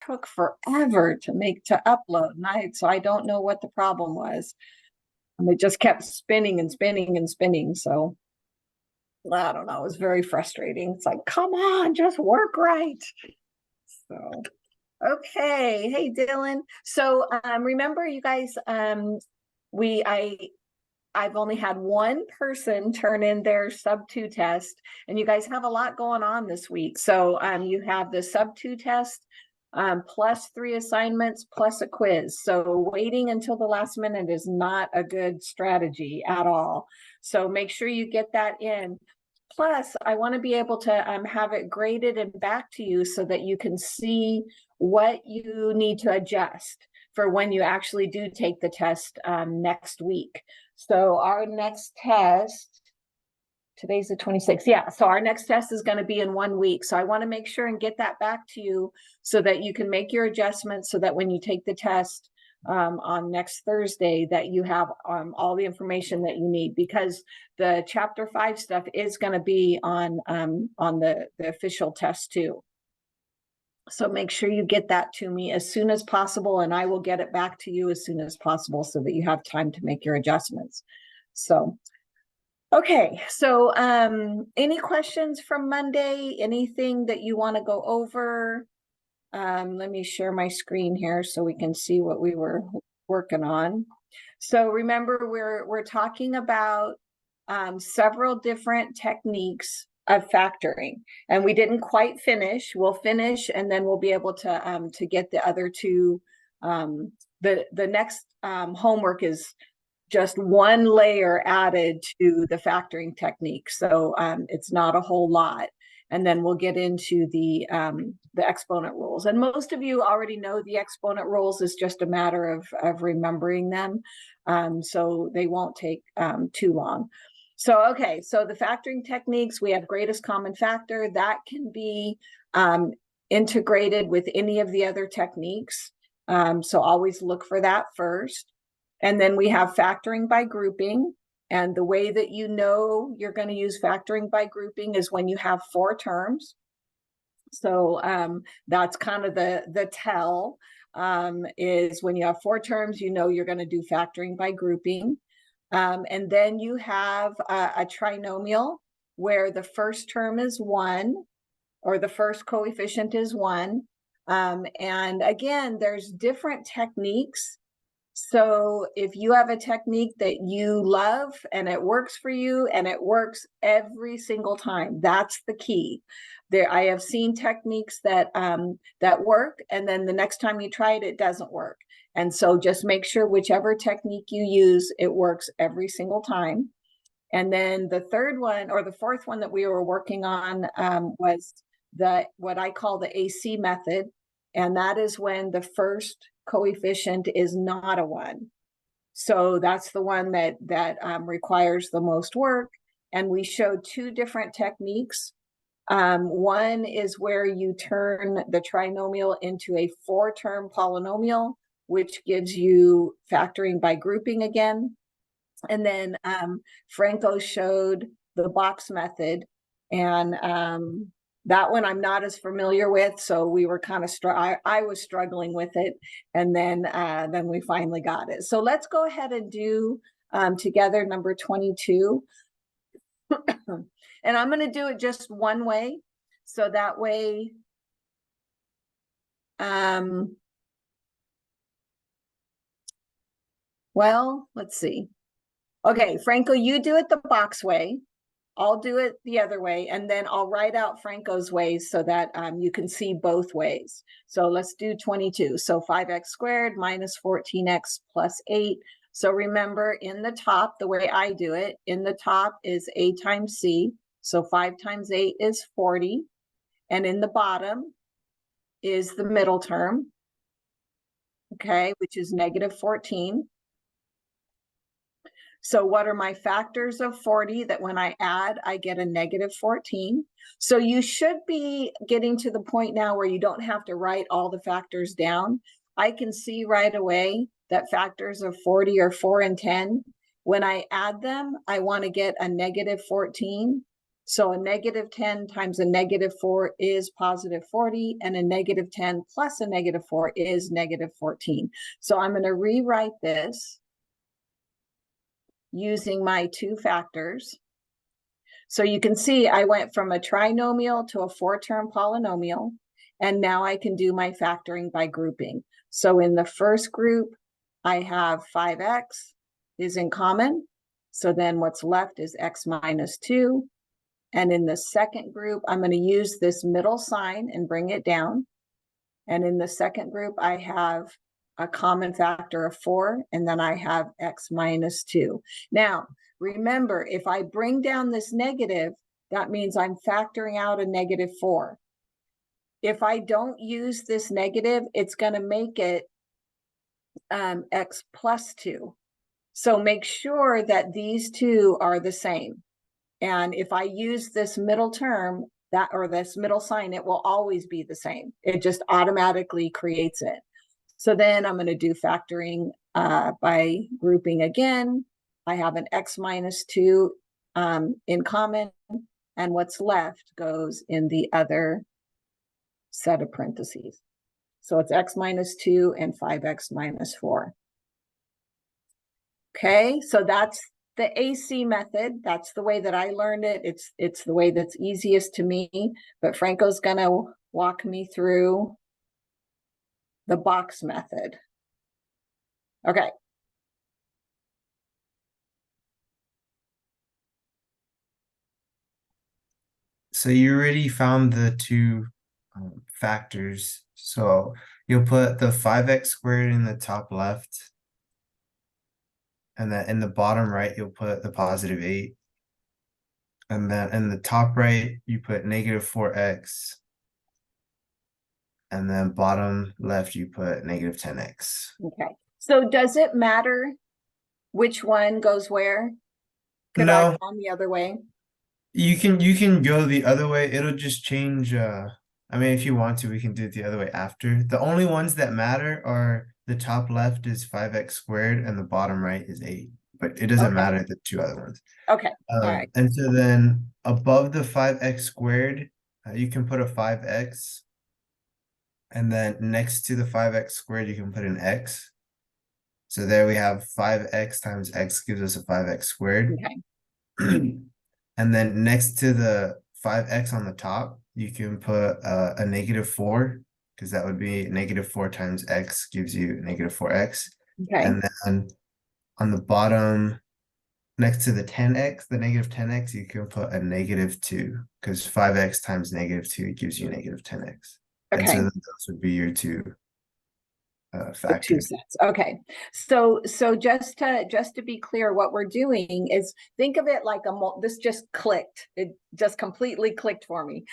took forever to upload, and so I don't know what the problem was. And it just kept spinning and spinning and spinning. So I don't know. It was very frustrating. It's like, come on, just work right. So okay. Hey, Dylan. So remember, you guys, I've only had one person turn in their sub-2 test, and you guys have a lot going on this week. So you have the sub-2 test, plus 3 assignments, plus a quiz. So waiting until the last minute is not a good strategy at all. So make sure you get that in. Plus, I want to be able to have it graded and back to you so that you can see what you need to adjust for when you actually do take the test next week. So our next test, today's the 26th. Yeah, so our next test is going to be in 1 week. So I want to make sure and get that back to you so that you can make your adjustments so that when you take the test on next Thursday, that you have all the information that you need, because the chapter 5 stuff is going to be on the official test too. So make sure you get that to me as soon as possible, and I will get it back to you as soon as possible so that you have time to make your adjustments. So, okay. So any questions from Monday? Anything that you want to go over? Let me share my screen here so we can see what we were working on. So remember, we're talking about several different techniques of factoring, and we didn't quite finish. We'll finish, and then we'll be able to get the other two. The next homework is just one layer added to the factoring technique, so it's not a whole lot. And then we'll get into the exponent rules. And most of you already know the exponent rules. Is just a matter of remembering them, so they won't take too long. So, okay, so the factoring techniques, we have greatest common factor. That can be integrated with any of the other techniques. So always look for that first. And then we have factoring by grouping. And the way that you know you're going to use factoring by grouping is when you have 4 terms. So that's kind of the tell, is when you have 4 terms, you know you're going to do factoring by grouping. And then you have a trinomial where the first term is 1, or the first coefficient is 1. And again, there's different techniques. So if you have a technique that you love and it works for you and it works every single time, that's the key. There, I have seen techniques that work, and then the next time you try it, it doesn't work. And so just make sure whichever technique you use, it works every single time. And then the third one, or the fourth one that we were working on, was what I call the AC method. And that is when the first coefficient is not a 1. So that's the one that requires the most work. And we showed 2 different techniques. One is where you turn the trinomial into a 4-term polynomial, which gives you factoring by grouping again. And then Franco showed the box method, and that one I'm not as familiar with, so we were kind of I was struggling with it, and then we finally got it. So let's go ahead and do together number 22. And I'm going to do it just one way, so that way well, let's see. Okay, Franco, you do it the box way. I'll do it the other way, and then I'll write out Franco's ways so that you can see both ways. So let's do 22. So 5x squared minus 14x plus 8. So remember, in the top, the way I do it, in the top is a times c. So 5 times 8 is 40. And in the bottom is the middle term, okay, which is negative 14. So what are my factors of 40 that when I add, I get a negative 14? So you should be getting to the point now where you don't have to write all the factors down. I can see right away that factors of 40 are 4 and 10. When I add them, I want to get a negative 14. So a negative 10 times a negative 4 is positive 40, and a negative 10 plus a negative 4 is negative 14. So I'm going to rewrite this using my two factors. So you can see I went from a trinomial to a four-term polynomial, and now I can do my factoring by grouping. So in the first group, I have 5x is in common. So then what's left is x minus 2. And in the second group, I'm going to use this middle sign and bring it down. And in the second group, I have a common factor of 4, and then I have x minus 2. Now, remember, if I bring down this negative, that means I'm factoring out a negative 4. If I don't use this negative, it's going to make it x plus 2. So make sure that these two are the same. And if I use this middle term, that or this middle sign, it will always be the same. It just automatically creates it. So then I'm going to do factoring by grouping again. I have an x minus 2 in common, and what's left goes in the other set of parentheses. So it's x minus 2 and 5x minus 4. Okay, so that's the AC method. That's the way that I learned it. It's the way that's easiest to me, but Franco's gonna walk me through the box method. Okay. So you already found the two factors. So you'll put the 5x squared in the top left, and then in the bottom right, you'll put the positive 8. And then in the top right, you put negative 4x. And then bottom left, you put negative 10x. Okay. So does it matter which one goes where? Could I No, have gone the other way? you can go the other way. It'll just change. I mean, if you want to, we can do it the other way after. The only ones that matter are the top left is 5x squared and the bottom right is 8. But it doesn't Okay. matter the two other ones. Okay. All right. And so then above the 5x squared, you can put a 5x. And then next to the 5x squared, you can put an x. So there we have 5x times x gives us a 5x squared. Okay. And then next to the 5x on the top, you can put a negative 4, because that would be negative 4 times x gives you negative 4x. Okay. And then on the bottom, next to the 10x, the negative 10x, you can put a negative 2, because 5x times negative 2 gives you negative 10x. And so Okay. those would be your two The two factors. sets. Okay. So just to be clear, what we're doing is think of it like this just clicked. It just completely clicked for me.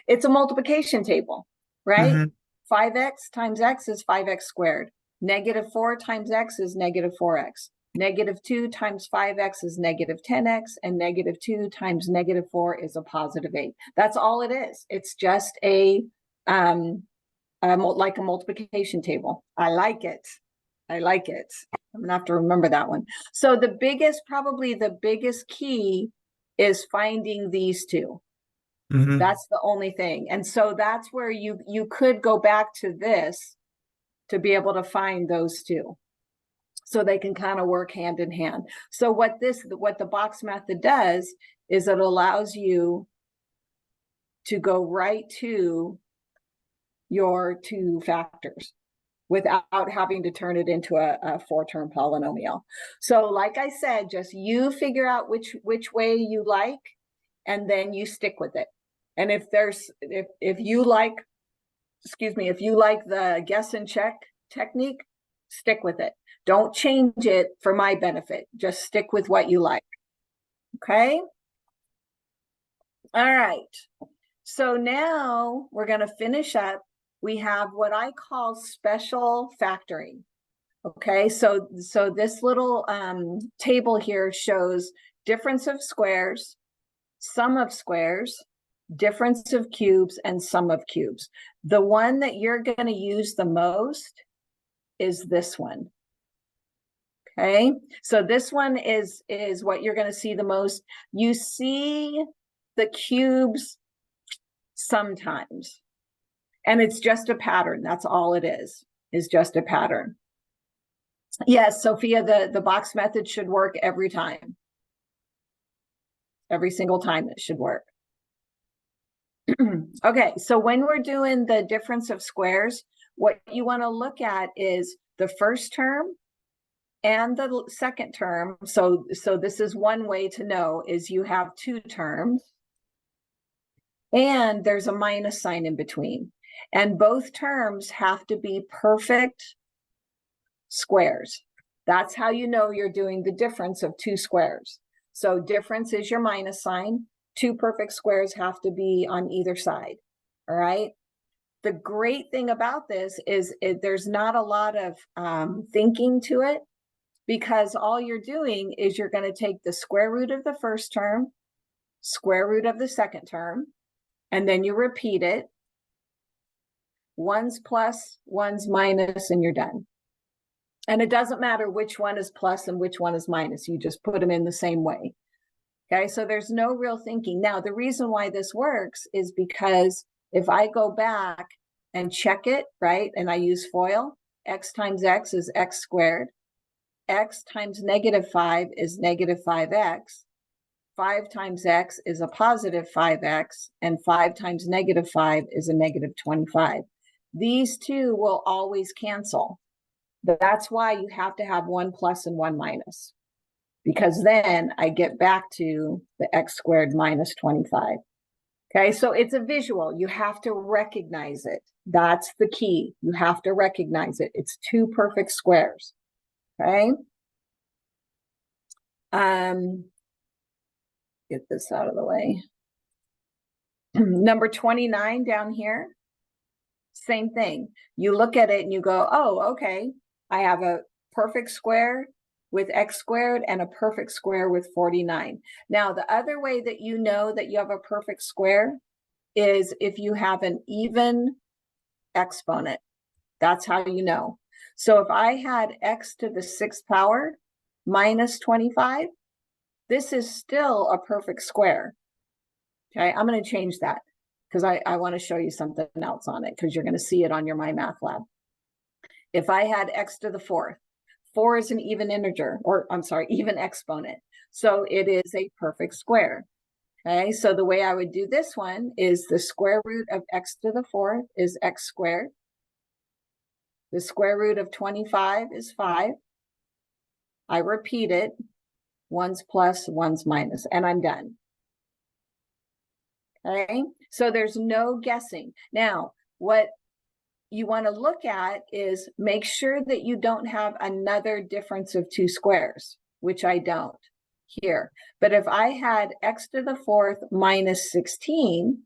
It's a multiplication table, right? Mm-hmm. 5x times x is 5x squared. Negative 4 times x is negative 4x. Negative 2 times 5x is negative 10x, and negative 2 times negative 4 is a positive 8. That's all it is. It's just like a multiplication table. I like it. I like it. I'm gonna have to remember that one. So probably the biggest key is finding these two. Mm-hmm. That's the only thing. And so that's where you could go back to this to be able to find those two. So they can kind of work hand in hand. So what the box method does is it allows you to go right to your two factors without having to turn it into a four-term polynomial. So like I said, just you figure out which way you like, and then you stick with it. And if you like, if you like the guess and check technique, stick with it. Don't change it for my benefit. Just stick with what you like. Okay? All right. So now we're going to finish up. We have what I call special factoring. Okay, so this little table here shows difference of squares, sum of squares, difference of cubes, and sum of cubes. The one that you're going to use the most is this one. Okay, so this one is what you're going to see the most. You see the cubes sometimes. And it's just a pattern. That's all it is just a pattern. Yes, Sophia, the box method should work every time. Every single time it should work. Okay, so when we're doing the difference of squares, what you want to look at is the first term and the second term. So this is one way to know is you have two terms and there's a minus sign in between. And both terms have to be perfect squares. That's how you know you're doing the difference of two squares. So difference is your minus sign. Two perfect squares have to be on either side. All right. The great thing about this is there's not a lot of thinking to it, because all you're doing is you're going to take the square root of the first term, square root of the second term, and then you repeat it. One's plus, one's minus, and you're done. And it doesn't matter which one is plus and which one is minus. You just put them in the same way. Okay, so there's no real thinking. Now, the reason why this works is because if I go back and check it, right, and I use FOIL, x times x is x squared. X times -5 is -5x. 5 times x is a positive 5x, and 5 times -5 is a -25. These two will always cancel. That's why you have to have one plus and one minus, because then I get back to the x squared minus 25. Okay, so it's a visual. You have to recognize it. That's the key. You have to recognize it. It's two perfect squares. Okay. Get this out of the way. Number 29 down here. Same thing. You look at it and you go, oh, okay. I have a perfect square with x squared and a perfect square with 49. Now, the other way that you know that you have a perfect square is if you have an even exponent. That's how you know. So if I had x to the 6th power minus 25, this is still a perfect square. Okay, I'm going to change that because I want to show you something else on it, because you're going to see it on your My Math Lab. If I had x to the 4th, 4 is an even integer, or I'm sorry, even exponent. So it is a perfect square. Okay, so the way I would do this one is the square root of x to the 4th is x squared. The square root of 25 is 5. I repeat it. One's plus, one's minus, and I'm done. Okay, so there's no guessing. Now, what you want to look at is make sure that you don't have another difference of two squares, which I don't here. But if I had x to the 4th minus 16,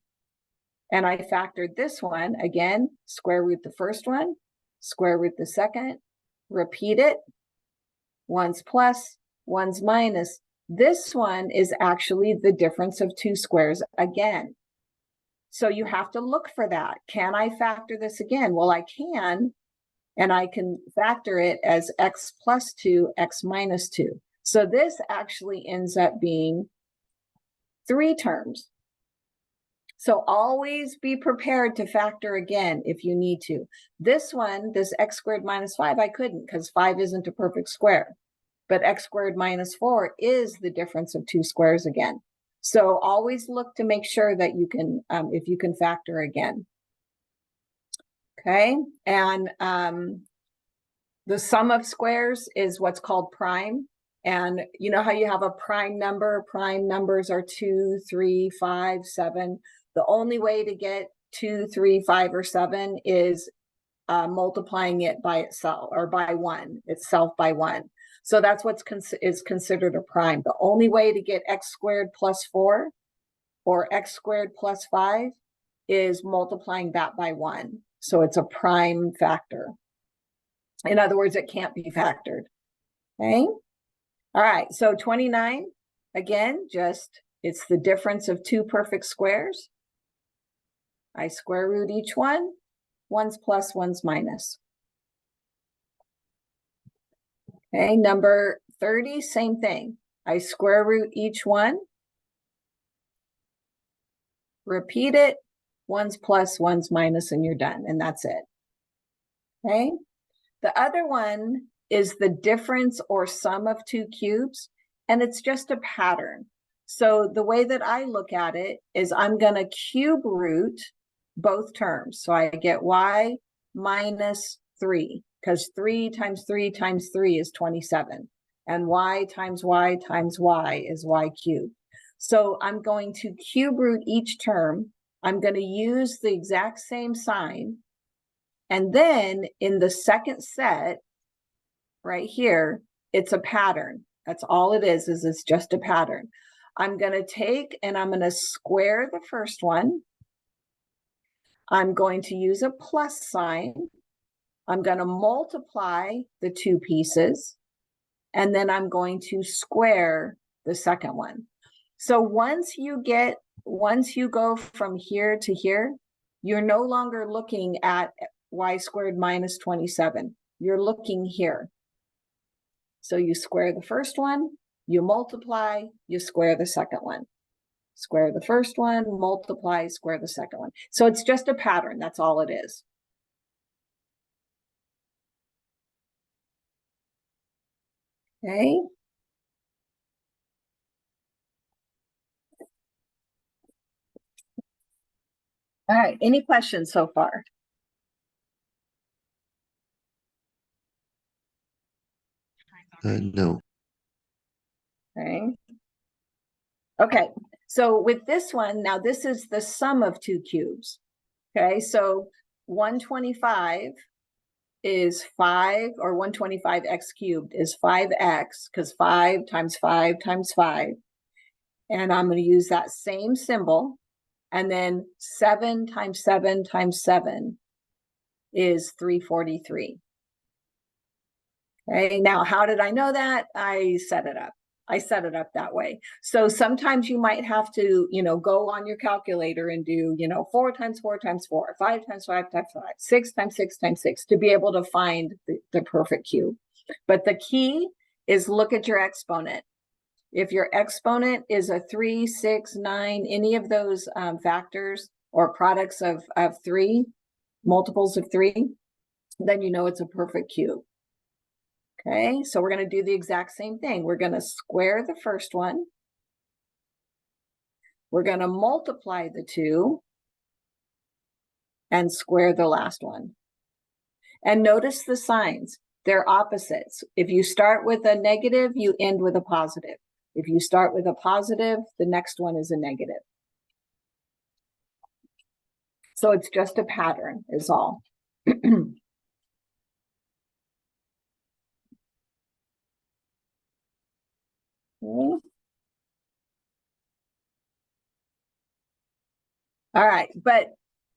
and I factored this one, again, square root the first one, square root the second, repeat it, one's plus, one's minus. This one is actually the difference of two squares again. So you have to look for that. Can I factor this again? Well, I can, and I can factor it as x plus 2, x minus 2. So this actually ends up being 3 terms. So always be prepared to factor again if you need to. This one, this x squared minus 5, I couldn't because 5 isn't a perfect square. But x squared minus 4 is the difference of two squares again. So always look to make sure that you can, if you can factor again. Okay, and the sum of squares is what's called prime. And you know how you have a prime number? Prime numbers are 2, 3, 5, 7. The only way to get 2, 3, 5, or 7 is multiplying it by itself, or by 1, itself by 1. So that's what's considered a prime. The only way to get x squared plus 4 or x squared plus 5 is multiplying that by 1. So it's a prime factor. In other words, it can't be factored. Okay. All right. So 29, again, just it's the difference of two perfect squares. I square root each one. One's plus, one's minus. Okay, number 30, same thing. I square root each one. repeat it, one's plus, one's minus, and you're done, and that's it. Okay? The other one is the difference or sum of two cubes, and it's just a pattern. So the way that I look at it is I'm going to cube root both terms. So I get y minus 3, because 3 times 3 times 3 is 27. And y times y times y is y cubed. So I'm going to cube root each term. I'm going to use the exact same sign. And then in the second set, right here, it's a pattern. That's all it is it's just a pattern. I'm going to take and I'm going to square the first one. I'm going to use a plus sign. I'm going to multiply the two pieces. And then I'm going to square the second one. So once you go from here to here, you're no longer looking at y squared minus 27. You're looking here. So you square the first one, you multiply, you square the second one. Square the first one, multiply, square the second one. So it's just a pattern. That's all it is. Okay. All right. Any questions so far? No. Okay. Okay. So with this one, now this is the sum of two cubes. Okay. So 125 is 5, or 125x cubed is 5x, because 5 times 5 times 5. And I'm going to use that same symbol. And then 7 times 7 times 7 is 343. Okay, now how did I know that? I set it up. I set it up that way. So sometimes you might have to, go on your calculator and do, 4 times 4 times 4, 5 times 5 times 5, 6 times 6 times 6 to be able to find the perfect cube. But the key is look at your exponent. If your exponent is a 3, 6, 9, any of those factors or products of 3, multiples of 3, then you know it's a perfect cube. Okay, so we're going to do the exact same thing. We're going to square the first one. We're going to multiply the two and square the last one. And notice the signs. They're opposites. If you start with a negative, you end with a positive. If you start with a positive, the next one is a negative. So it's just a pattern is all. Okay. All right, but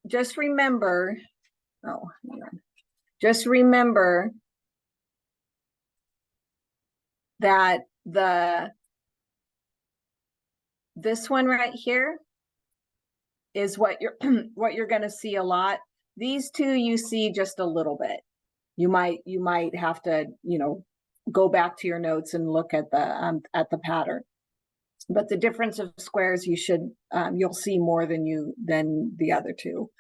just remember, just remember that this one right here is what you're going to see a lot. These two you see just a little bit. You might have to, go back to your notes and look at the pattern. But the difference of squares you'll see more than the other two.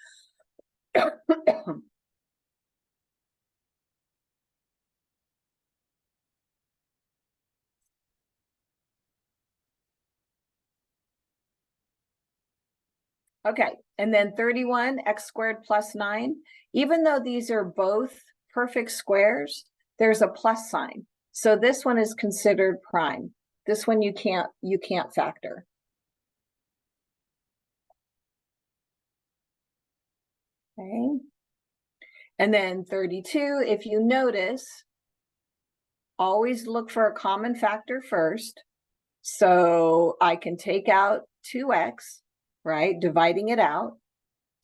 Okay, and then 31, x squared plus 9. Even though these are both perfect squares, there's a plus sign. So this one is considered prime. This one you can't factor. Okay. And then 32, if you notice, always look for a common factor first. So I can take out 2x, right? Dividing it out.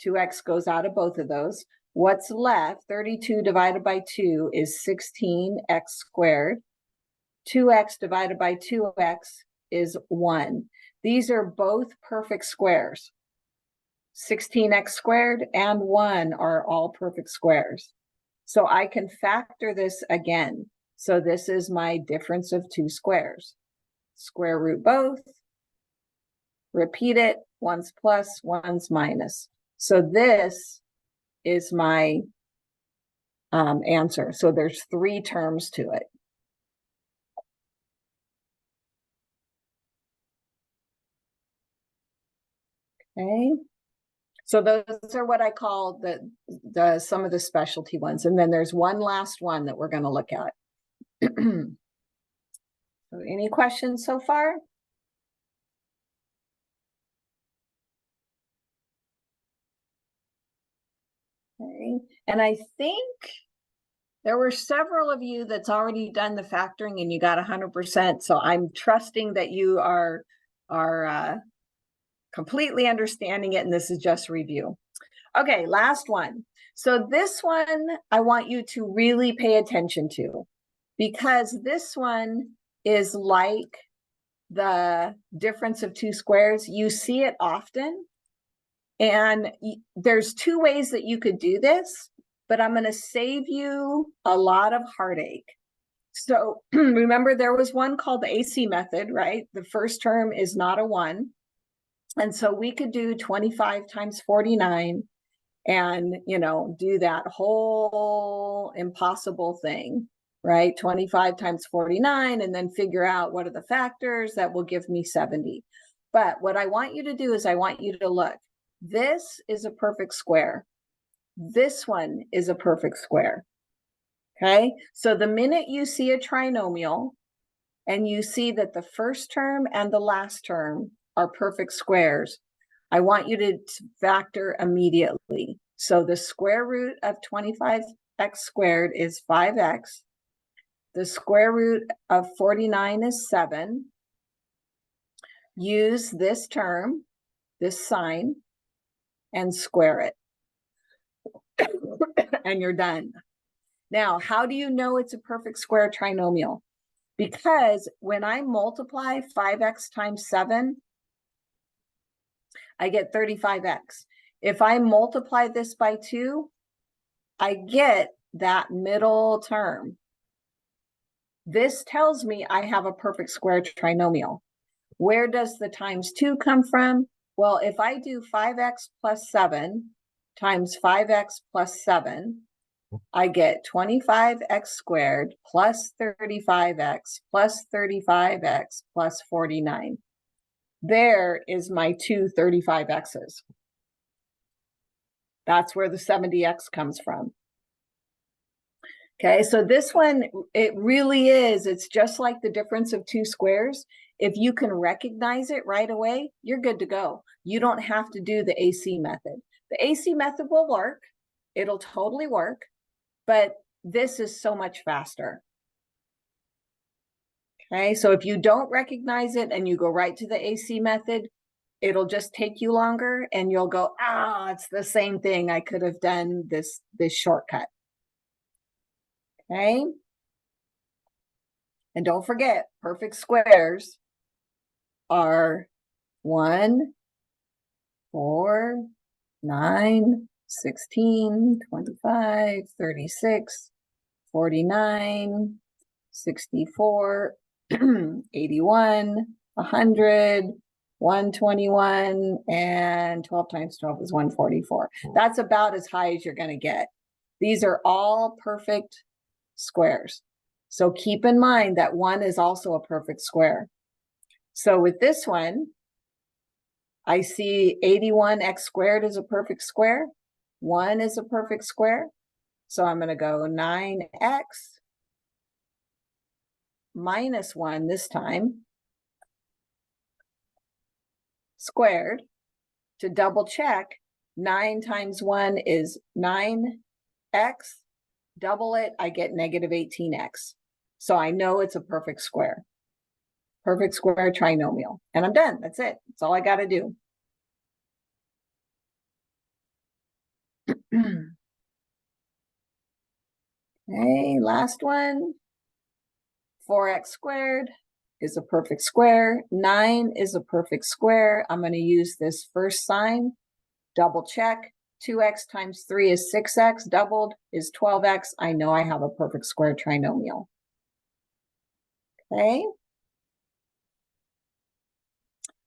2x goes out of both of those. What's left, 32 divided by 2 is 16x squared. 2x divided by 2x is 1. These are both perfect squares. 16x squared and 1 are all perfect squares. So I can factor this again. So this is my difference of two squares. Square root both, repeat it, one's plus, one's minus. So this is my answer. So there's 3 terms to it. Okay. So those are what I call the some of the specialty ones. And then there's one last one that we're going to look at. So any questions so far? Okay. And I think there were several of you that's already done the factoring and you got 100%. So I'm trusting that you are completely understanding it, and this is just review. Okay, last one. So this one I want you to really pay attention to, because this one is like the difference of 2 squares. You see it often, and there's 2 ways that you could do this, but I'm going to save you a lot of heartache. So remember, there was one called the AC method, right? The first term is not a 1. And so we could do 25 times 49 and, you know, do that whole impossible thing, right? 25 times 49, and then figure out what are the factors that will give me 70. But what I want you to do is I want you to look. This is a perfect square. This one is a perfect square. Okay, so the minute you see a trinomial and you see that the first term and the last term are perfect squares, I want you to factor immediately. So the square root of 25x squared is 5x. The square root of 49 is 7. Use this term, this sign, and square it. And you're done. Now, how do you know it's a perfect square trinomial? Because when I multiply 5x times 7, I get 35x. If I multiply this by 2, I get that middle term. This tells me I have a perfect square trinomial. Where does the times 2 come from? Well, if I do 5x plus 7 times 5x plus 7, I get 25x squared plus 35x plus 35x plus 49. There is my 2 35x's. That's where the 70x comes from. Okay, so this one, it really is, it's just like the difference of 2 squares. If you can recognize it right away, you're good to go. You don't have to do the AC method. The AC method will work. It'll totally work, but this is so much faster. Okay, so if you don't recognize it and you go right to the AC method, it'll just take you longer and you'll go, it's the same thing. I could have done this shortcut. Okay. And don't forget, perfect squares are 1, 4, 9, 16, 25, 36, 49, 64, 81, 100, 121, and 12 times 12 is 144. That's about as high as you're going to get. These are all perfect squares. So keep in mind that 1 is also a perfect square. So with this one, I see 81x squared is a perfect square. 1 is a perfect square. So I'm going to go 9x minus 1 this time squared. To double check, 9 times 1 is 9x. Double it, I get negative 18x. So I know it's a perfect square. Perfect square trinomial. And I'm done. That's it. That's all I got to do. Okay, last one. 4x squared is a perfect square. 9 is a perfect square. I'm going to use this first sign. Double check. 2x times 3 is 6x. Doubled is 12x. I know I have a perfect square trinomial. Okay.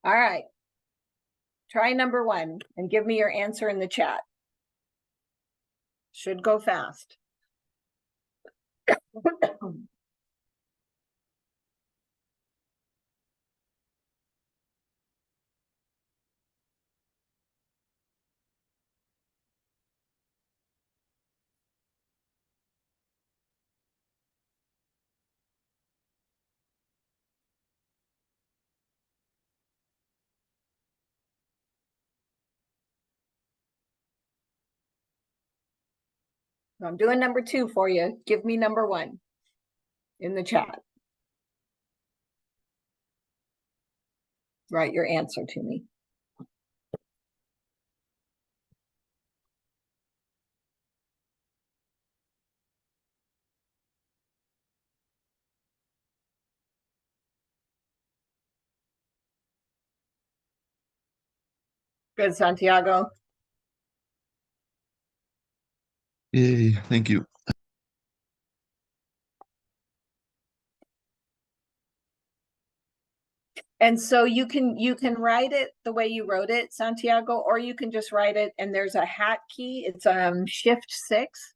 All right. Try number 1 and give me your answer in the chat. Should go fast. I'm doing number 2 for you. Give me number 1 in the chat. Write your answer to me. Good, Santiago. Yay, thank you. And so you can write it the way you wrote it, Santiago, or you can just write it and there's a hat key. It's Shift 6.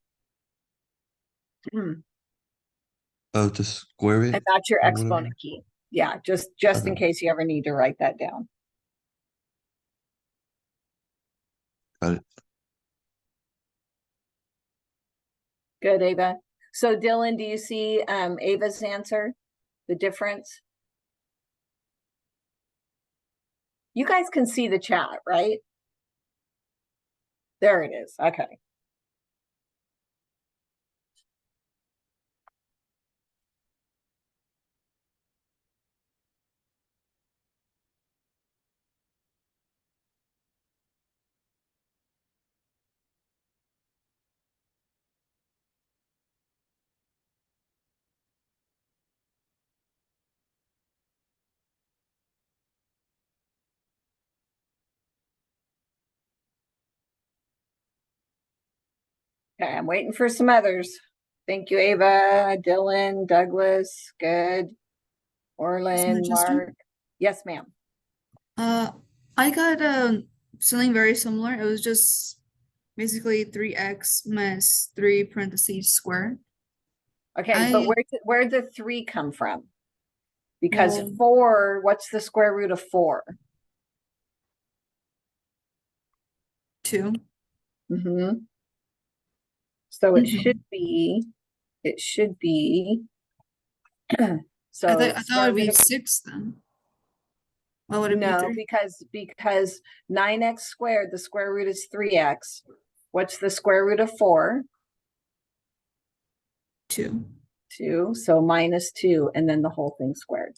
Oh, to square it? And that's your or whatever? exponent key. Yeah, just in Okay. case you ever need to write that down. Got it. Good, Ava. So Dylan, do you see Ava's answer? The difference? You guys can see the chat, right? There it is. Okay. Okay, I'm waiting for some others. Thank you, Ava, Dylan, Douglas, good. Orlin, Jester? Mark. Yes, ma'am. I got something very similar. It was just basically 3x minus 3 parentheses squared. Okay, but where'd the 3 come from? Because Well- 4, what's the square root of 4? 2. So it Mhm. should be so I thought it square would be root of 6 then. Why would it be no, 3? because 9x squared, the square root is 3x. What's the square root of 4? 2. 2, so minus 2, and then the whole thing squared.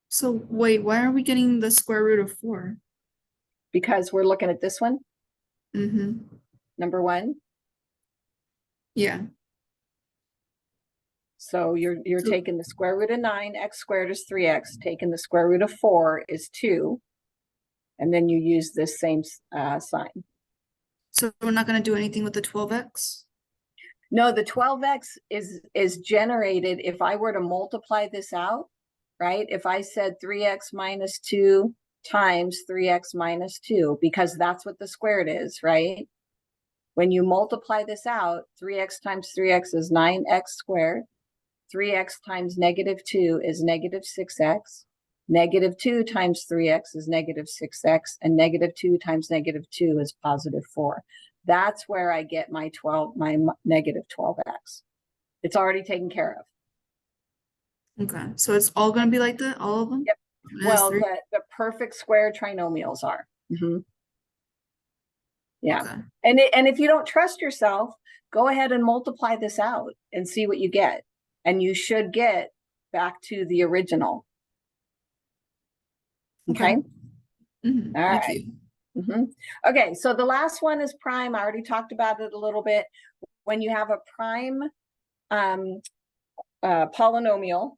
So wait, why are we getting the square root of 4? Because we're looking at this one, Mm-hmm. number 1. Yeah. So you're So- taking the square root of 9, x squared is 3x, taking the square root of 4 is 2, and then you use this same sign. So we're not going to do anything with the 12x? No, the 12x is generated if I were to multiply this out, right? If I said 3x minus 2 times 3x minus 2, because that's what the squared is, right? When you multiply this out, 3x times 3x is 9x squared. 3x times negative 2 is negative 6x. Negative 2 times 3x is negative 6x. And negative 2 times negative 2 is positive 4. That's where I get my negative 12x. It's already taken care of. Okay. So it's all going to be like that? All of them? Yep. Minus Well, 3? the perfect square trinomials are. Yeah. Okay. And if you don't trust yourself, go ahead and multiply this out and see what you get. And you should get back to the original. Okay. Mm-hmm. All Thank right. you. Okay, so the last one is prime. I already talked about it a little bit. When you have a prime polynomial,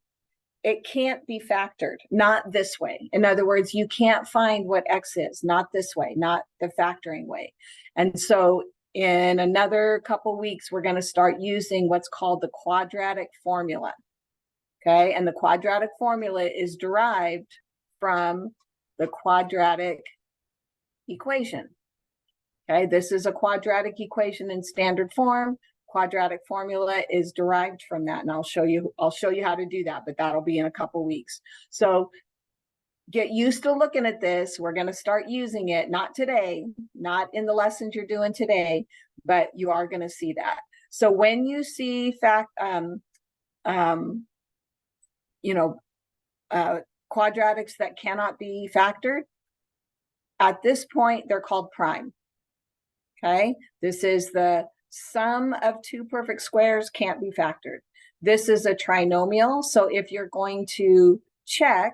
it can't be factored, not this way. In other words, you can't find what x is, not this way, not the factoring way. And so in another couple weeks, we're going to start using what's called the quadratic formula. Okay, and the quadratic formula is derived from the quadratic equation. Okay, this is a quadratic equation in standard form. Quadratic formula is derived from that, and I'll show you how to do that, but that'll be in a couple weeks. So get used to looking at this. We're going to start using it, not today, not in the lessons you're doing today, but you are going to see that. So when you see quadratics that cannot be factored, at this point, they're called prime. Okay, this is the sum of two perfect squares can't be factored. This is a trinomial. So if you're going to check,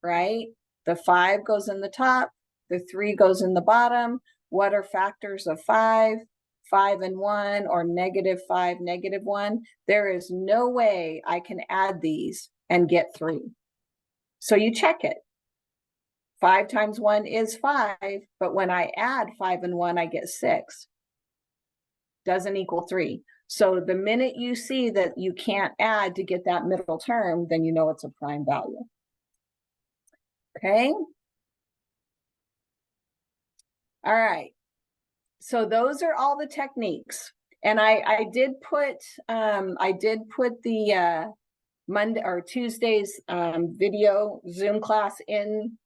right, the 5 goes in the top, the 3 goes in the bottom. What are factors of 5? 5 and 1, or -5, -1. There is no way I can add these and get 3. So you check it. 5 times 1 is 5, but when I add 5 and 1, I get 6. Doesn't equal 3. So the minute you see that you can't add to get that middle term, then you know it's a prime value. Okay. All right. So those are all the techniques. And I did put the Monday or Tuesday's video Zoom class in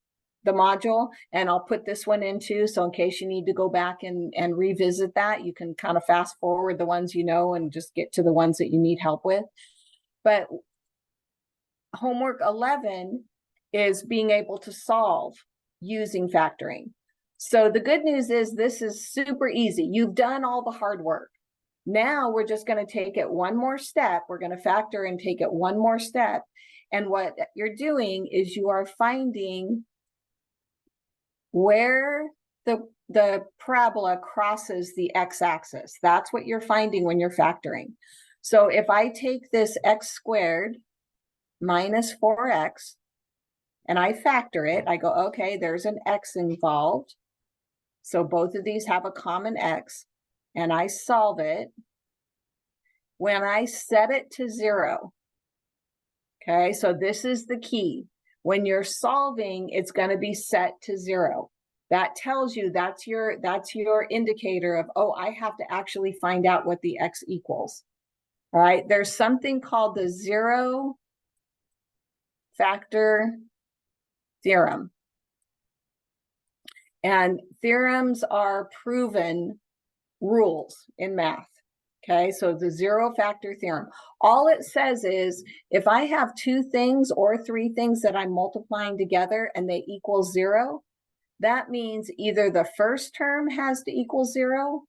the module, and I'll put this one in too. So in case you need to go back and revisit that, you can kind of fast forward the ones you know and just get to the ones that you need help with. But homework 11 is being able to solve using factoring. So the good news is this is super easy. You've done all the hard work. Now we're just going to take it one more step. We're going to factor and take it one more step. And what you're doing is you are finding where the parabola crosses the x-axis. That's what you're finding when you're factoring. So if I take this x squared minus 4x and I factor it, I go, okay, there's an x involved. So both of these have a common x, and I solve it. When I set it to 0, okay, so this is the key. When you're solving, it's going to be set to 0. That tells you that's your indicator of, oh, I have to actually find out what the x equals. All right, there's something called the zero factor theorem. And theorems are proven rules in math. Okay, so the zero factor theorem. All it says is if I have 2 things or 3 things that I'm multiplying together and they equal 0, that means either the first term has to equal 0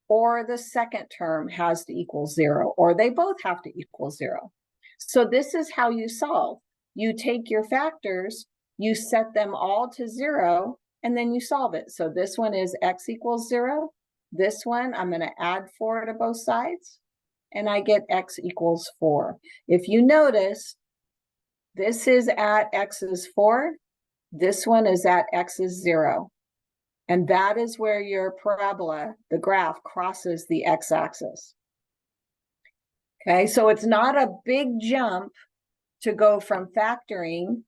or the second term has to equal 0, or they both have to equal 0. So this is how you solve. You take your factors, you set them all to 0, and then you solve it. So this one is x equals 0. This one, I'm going to add 4 to both sides, and I get x equals 4. If you notice, this is at x is 4. This one is at x is 0. And that is where your parabola, the graph, crosses the x-axis. Okay, so it's not a big jump to go from factoring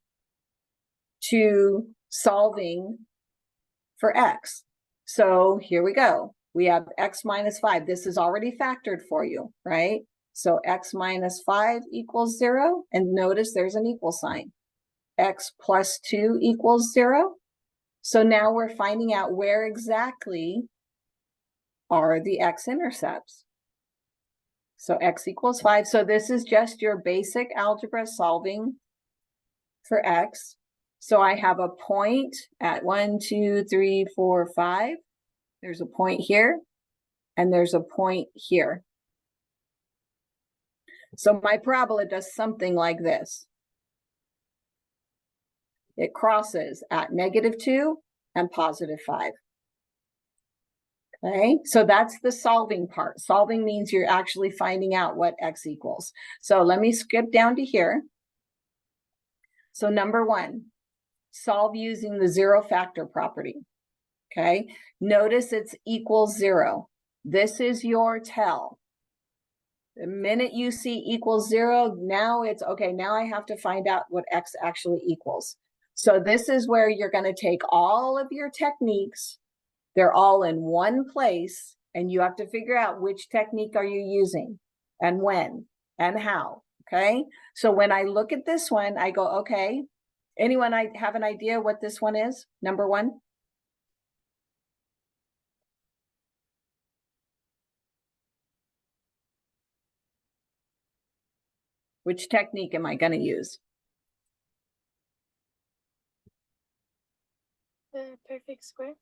to solving for x. So here we go. We have x minus 5. This is already factored for you, right? So x minus 5 equals 0. And notice there's an equal sign. X plus 2 equals 0. So now we're finding out where exactly are the x-intercepts. So x equals 5. So this is just your basic algebra solving for x. So I have a point at 1, 2, 3, 4, 5. There's a point here, and there's a point here. So my parabola does something like this. It crosses at -2 and +5. Okay, so that's the solving part. Solving means you're actually finding out what x equals. So let me skip down to here. So number 1, solve using the zero factor property. Okay, notice it's equals 0. This is your tell. The minute you see equals 0, now it's okay. Now I have to find out what x actually equals. So this is where you're going to take all of your techniques. They're all in one place, and you have to figure out which technique are you using and when and how. Okay. So when I look at this one, I go, okay, anyone I have an idea what this one is? Number one? Which technique am I going to use? The perfect square.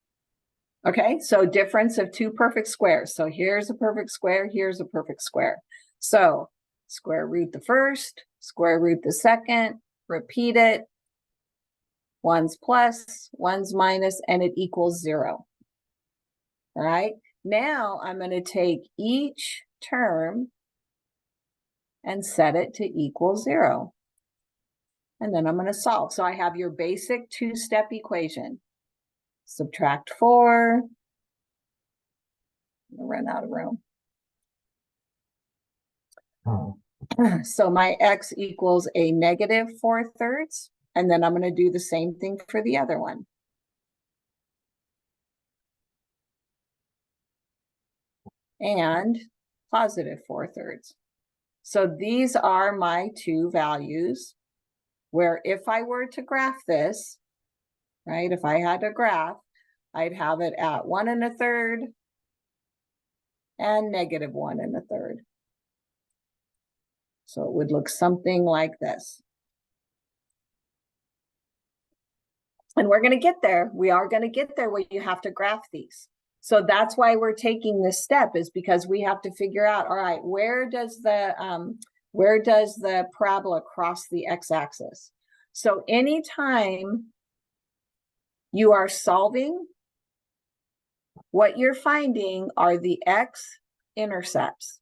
Okay, so difference of two perfect squares. So here's a perfect square, here's a perfect square. So square root the first, square root the second, repeat it. One's plus, one's minus, and it equals 0. All right, now I'm going to take each term and set it to equal 0. And then I'm going to solve. So I have your basic two-step equation. Subtract 4. I'm gonna run out of room. So my x equals a negative 4/3. And then I'm going to do the same thing for the other one. And positive 4/3. So these are my two values where if I were to graph this, right, if I had a graph, I'd have it at 1 1/3 and negative 1 1/3. So it would look something like this. And we're going to get there. We are going to get there where you have to graph these. So that's why we're taking this step, is because we have to figure out, all right, where does the parabola cross the x-axis? So anytime you are solving, what you're finding are the x-intercepts.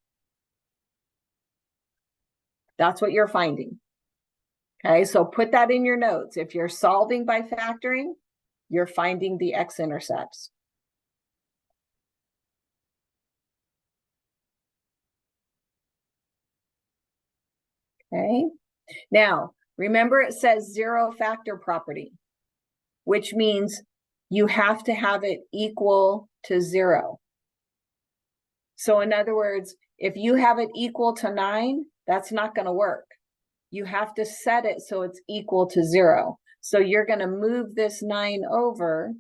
That's what you're finding. Okay, so put that in your notes. If you're solving by factoring, you're finding the x-intercepts. Okay, now remember it says 0 factor property, which means you have to have it equal to 0. So in other words, if you have it equal to 9, that's not going to work. You have to set it so it's equal to 0. So you're going to move this 9 over,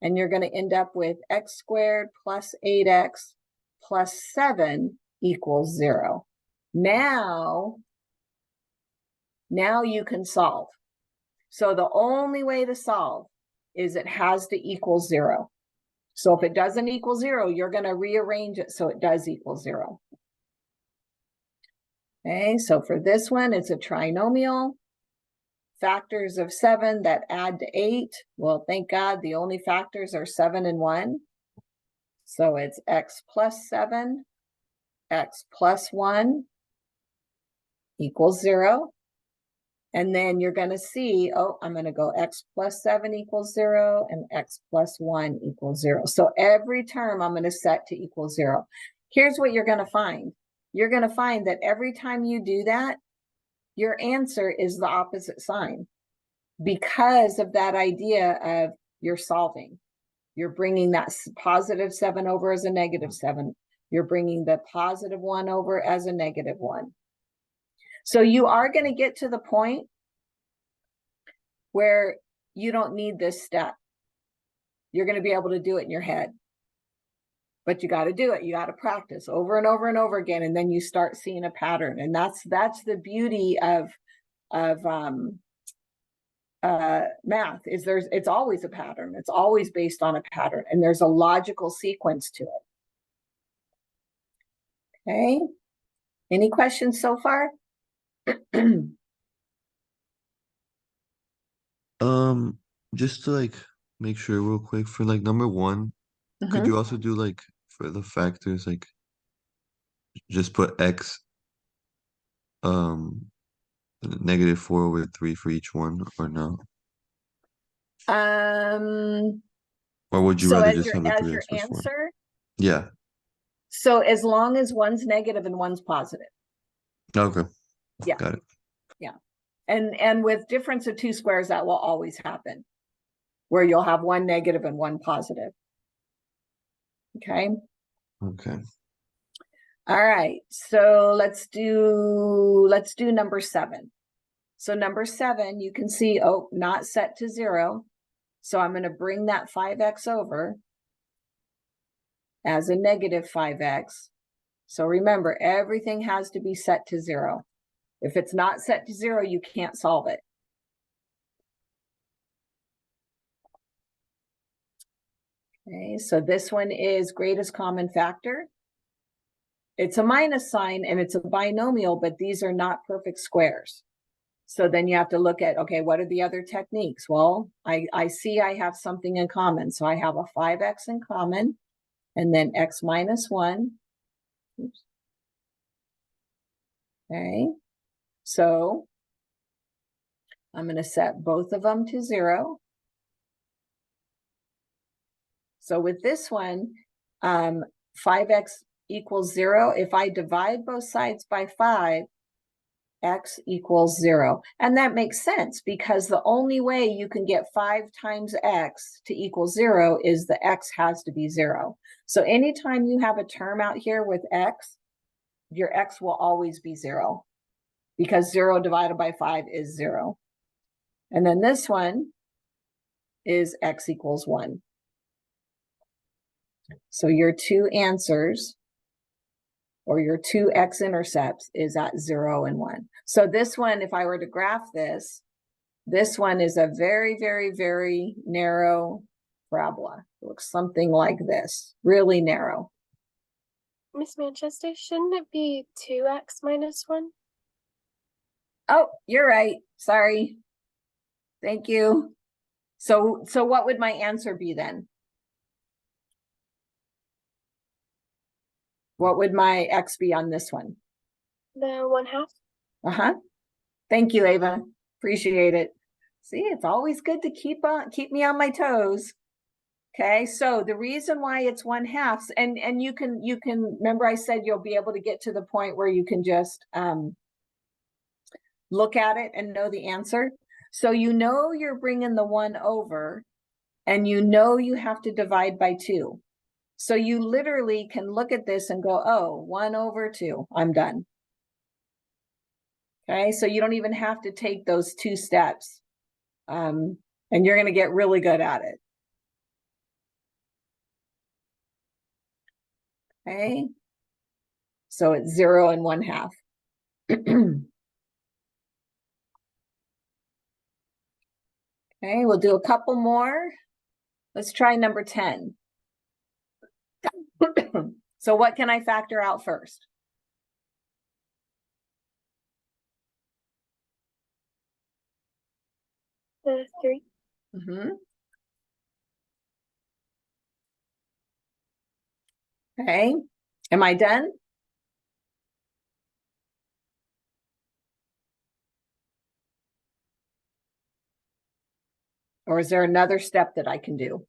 and you're going to end up with x squared plus 8x plus 7 equals 0. Now you can solve. So the only way to solve is it has to equal 0. So if it doesn't equal 0, you're going to rearrange it so it does equal 0. Okay, so for this one, it's a trinomial. Factors of 7 that add to 8. Well, thank God the only factors are 7 and 1. So it's x plus 7, x plus 1 equals 0. And then you're going to see, oh, I'm going to go x plus 7 equals 0 and x plus 1 equals 0. So every term I'm going to set to equal 0. Here's what you're going to find. You're going to find that every time you do that, your answer is the opposite sign, because of that idea of you're solving. You're bringing that positive 7 over as a negative 7. You're bringing the positive 1 over as a negative 1. So you are going to get to the point where you don't need this step. You're going to be able to do it in your head. But you got to do it. You got to practice over and over and over again, and then you start seeing a pattern. And that's the beauty of math, is it's always a pattern. It's always based on a pattern, and there's a logical sequence to it. Okay. Any questions so far? Just to like make sure real quick for like number 1, could you also do like for the factors, like just put x negative 4 over 3 for each one, or no? Or would you So rather as just have the your 3x plus 4? answer, Yeah. so as long as one's negative and one's positive. Okay. Yeah. Got it. Yeah. And with difference of two squares, that will always happen, where you'll have one negative and one positive. Okay. Okay. All right. So let's do number 7. So number 7, you can see, oh, not set to 0. So I'm going to bring that 5x over as a negative 5x. So remember, everything has to be set to 0. If it's not set to 0, you can't solve it. Okay, so this one is greatest common factor. It's a minus sign and it's a binomial, but these are not perfect squares. So then you have to look at, okay, what are the other techniques? Well, I see I have something in common. So I have a 5x in common, and then x minus 1. Oops. Okay, so I'm going to set both of them to 0. So with this one, 5x equals 0. If I divide both sides by 5, x equals 0. And that makes sense because the only way you can get 5 times x to equal 0 is the x has to be 0. So anytime you have a term out here with x, your x will always be 0 because 0 divided by 5 is 0. And then this one is x equals 1. So your two answers, or your two x-intercepts, is at 0 and 1. So this one, if I were to graph this, this one is a very, very, very narrow parabola. It looks something like this, really narrow. Miss Manchester, shouldn't it be 2x minus 1? Oh, you're right. Sorry. Thank you. So what would my answer be then? What would my x be on this one? The 1/2? Uh-huh. Thank you, Ava. Appreciate it. See, it's always good to keep me on my toes. Okay, so the reason why it's 1/2, and you can remember I said you'll be able to get to the point where you can just look at it and know the answer. So you know you're bringing the 1 over, and you know you have to divide by 2. So you literally can look at this and go, oh, 1 over 2, I'm done. Okay, so you don't even have to take those 2 steps. And you're going to get really good at it. Okay, so it's 0 and 1/2. Okay, we'll do a couple more. Let's try number 10. So what can I factor out first? The 3? Okay, am I done? Or is there another step that I can do?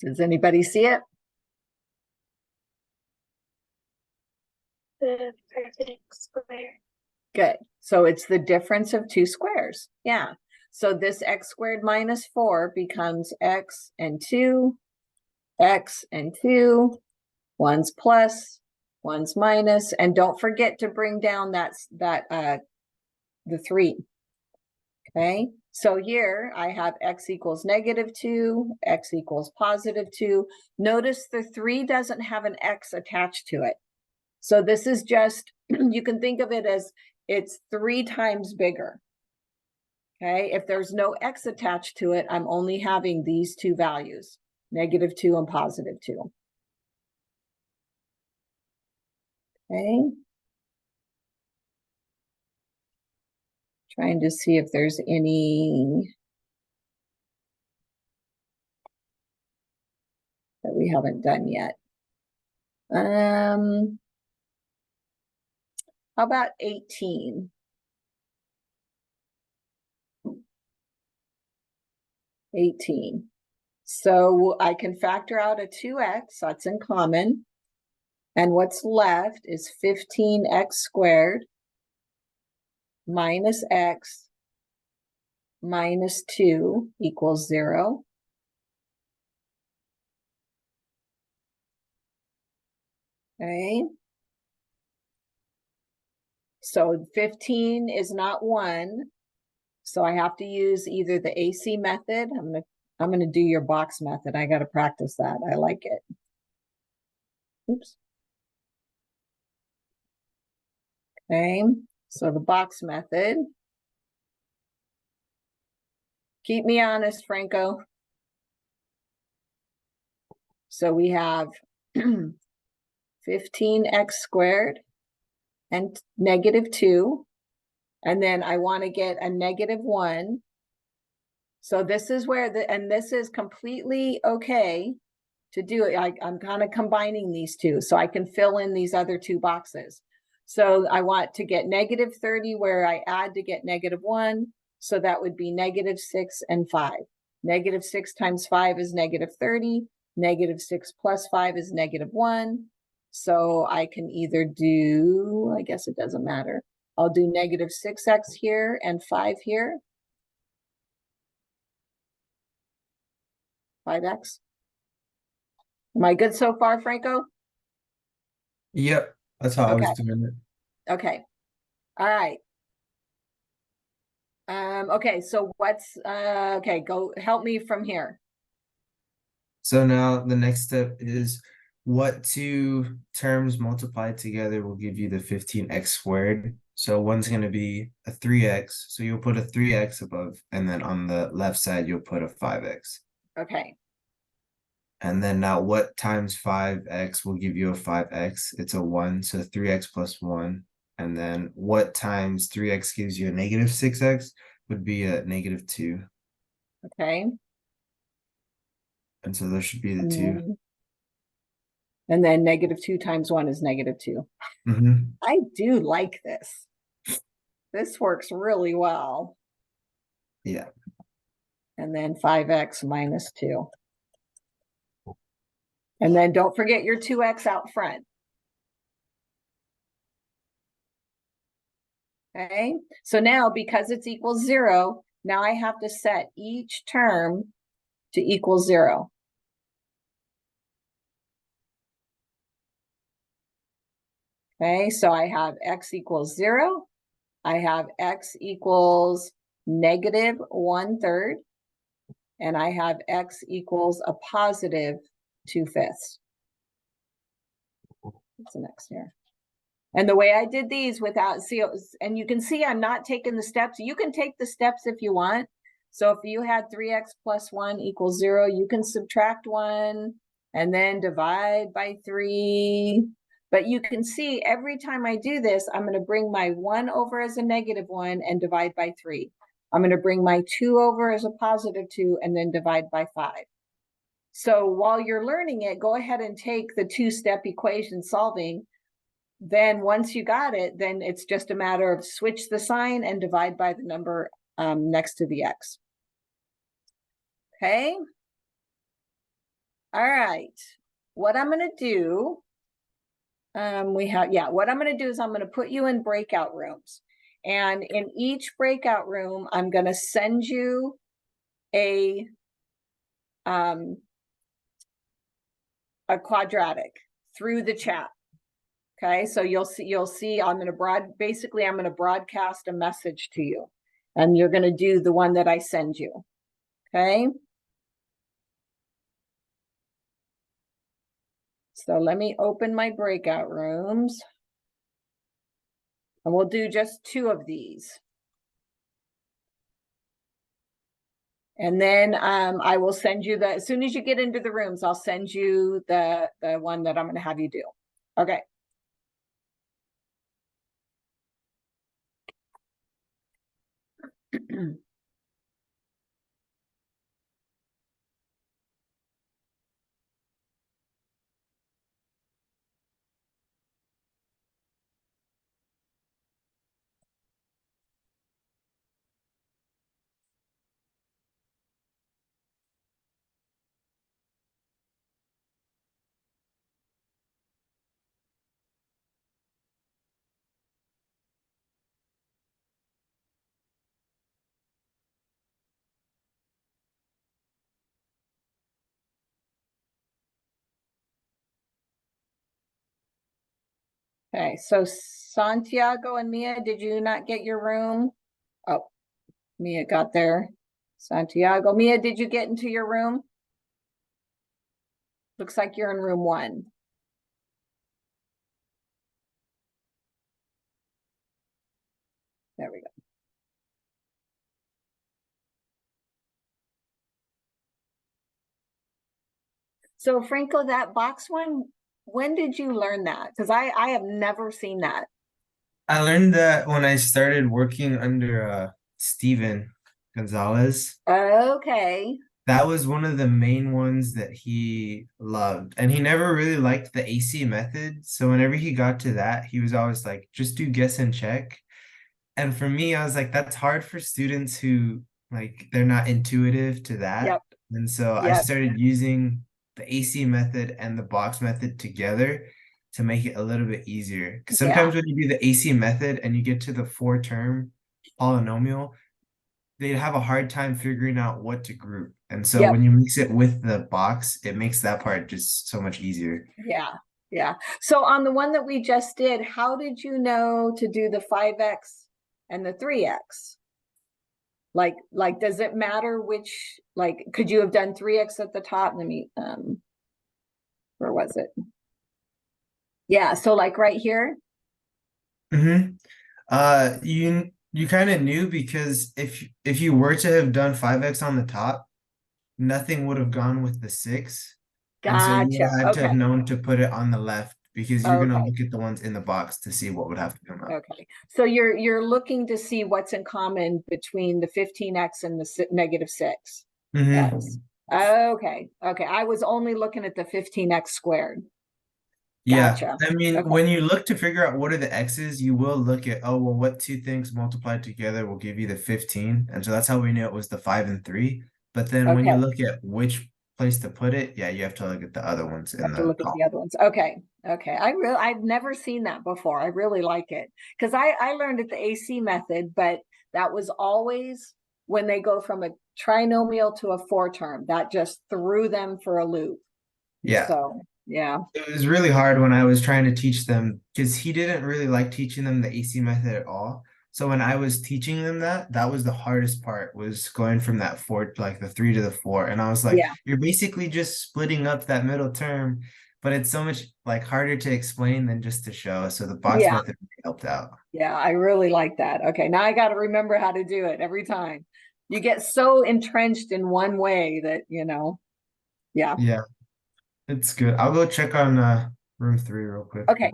Does anybody see it? The perfect square. Good. So it's the difference of 2 squares. Yeah. So this x squared minus 4 becomes x and 2, x and 2, 1's plus, 1's minus, and don't forget to bring down the 3. Okay, so here I have x equals -2, x equals +2. Notice the 3 doesn't have an x attached to it. So this is just, you can think of it as it's 3 times bigger. Okay, if there's no x attached to it, I'm only having these 2 values, -2 and +2. Okay. Trying to see if there's any that we haven't done yet. How about 18? 18. So I can factor out a 2x, that's in common. And what's left is 15x squared minus x minus 2 equals 0. Okay. So 15 is not 1. So I have to use either the AC method. I'm gonna do your box method. I gotta practice that. I like it. Oops. Okay, so the box method. Keep me honest, Franco. So we have 15x squared and negative 2. And then I want to get a negative 1. So this is where and this is completely okay to do it. I'm kind of combining these two so I can fill in these other two boxes. So I want to get negative 30 where I add to get negative 1. So that would be negative 6 and 5. Negative 6 times 5 is negative 30. Negative 6 plus 5 is negative 1. So I can either do, I guess it doesn't matter. I'll do negative 6x here and 5 here. 5x. Am I good so far, Franco? Yep, that's how I Okay. was doing it. Okay. All right. Okay, so what's okay, go help me from here. So now the next step is what two terms multiplied together will give you the 15x squared. So one's going to be a 3x. So you'll put a 3x above, and then on the left side, you'll put a 5x. Okay. And then now what times 5x will give you a 5x? It's a 1, so 3x plus 1. And then what times 3x gives you a negative 6x would be a negative 2. Okay. And so those should be the And two. then negative 2 times 1 is negative 2. Mm-hmm. I do like this. This works really well. Yeah. And then 5x minus 2. And then don't forget your 2x out front. Okay, so now because it's equals 0, now I have to set each term to equal 0. Okay, so I have x equals 0. I have x equals negative 1/3. And I have x equals a positive 2/5. What's the next here? And the way I did these without, and you can see I'm not taking the steps. You can take the steps if you want. So if you had 3x plus 1 equals 0, you can subtract 1 and then divide by 3. But you can see every time I do this, I'm going to bring my 1 over as a negative 1 and divide by 3. I'm going to bring my 2 over as a positive 2 and then divide by 5. So while you're learning it, go ahead and take the two-step equation solving. Then once you got it, then it's just a matter of switch the sign and divide by the number next to the x. Okay. All right. What I'm going to do, what I'm going to do is I'm going to put you in breakout rooms. And in each breakout room, I'm going to send you a quadratic through the chat. Okay, so you'll see I'm going to broadcast a message to you, and you're going to do the one that I send you. Okay. So let me open my breakout rooms, and we'll do just 2 of these. And then I will send you as soon as you get into the rooms, I'll send you the one that I'm going to have you do. Okay. Okay, so Santiago and Mia, did you not get your room? Oh, Mia got there. Santiago, Mia, did you get into your room? Looks like you're in room 1. There we go. So Franco, that box one, when did you learn that? Because I have never seen that. I learned that when I started working under Steven Gonzalez. Okay. That was one of the main ones that he loved. And he never really liked the AC method. So whenever he got to that, he was always like, just do guess and check. And for me, I was like, that's hard for students who like they're not intuitive to that. Yep. And so I Yep. started using the AC method and the box method together to make it a little bit easier. Because sometimes when you do the AC method and you get to the 4-term polynomial, they'd have a hard time figuring out what to group. And so Yep. when you mix it with the box, it makes that part just so much easier. Yeah. Yeah. So on the one that we just did, how did you know to do the 5x and the 3x? Like, does it matter which, like, could you have done 3x at the top? Let me, where was it? Yeah. So like right here. Mm-hmm. You kind of knew because if you were to have done 5x on the top, nothing would have gone with the 6. And so you would Gotcha. have had to have Okay. known to put it on the left because you're gonna Okay. look at the ones in the box to see what would have to come out. Okay. So you're looking to see what's in common between the 15x and the -6. Mm-hmm. Yes. Okay. Okay. I was only looking at the 15x squared. Yeah, Gotcha. I mean, Okay. when you look to figure out what are the x's, you will look at, oh, well, what two things multiplied together will give you the 15. And so that's how we knew it was the 5 and 3. But then when you Okay. look at which place to put it, yeah, you have to look at the other ones You in have to the look at the column. other ones. Okay. Okay. I've never seen that before. I really like it. Because I learned it the AC method, but that was always when they go from a trinomial to a 4-term. That just threw them for a loop. Yeah. So yeah. It was really hard when I was trying to teach them because he didn't really like teaching them the AC method at all. So when I was teaching them that, that was the hardest part was going from that 4 like the 3 to the 4. And I was like, Yeah. you're basically just splitting up that middle term, but it's so much like harder to explain than just to show. So the box Yeah. method really helped out. Yeah. I really like that. Okay. Now I got to remember how to do it every time. You get so entrenched in one way that, yeah. Yeah, it's good. I'll go check on room 3 real quick. Okay.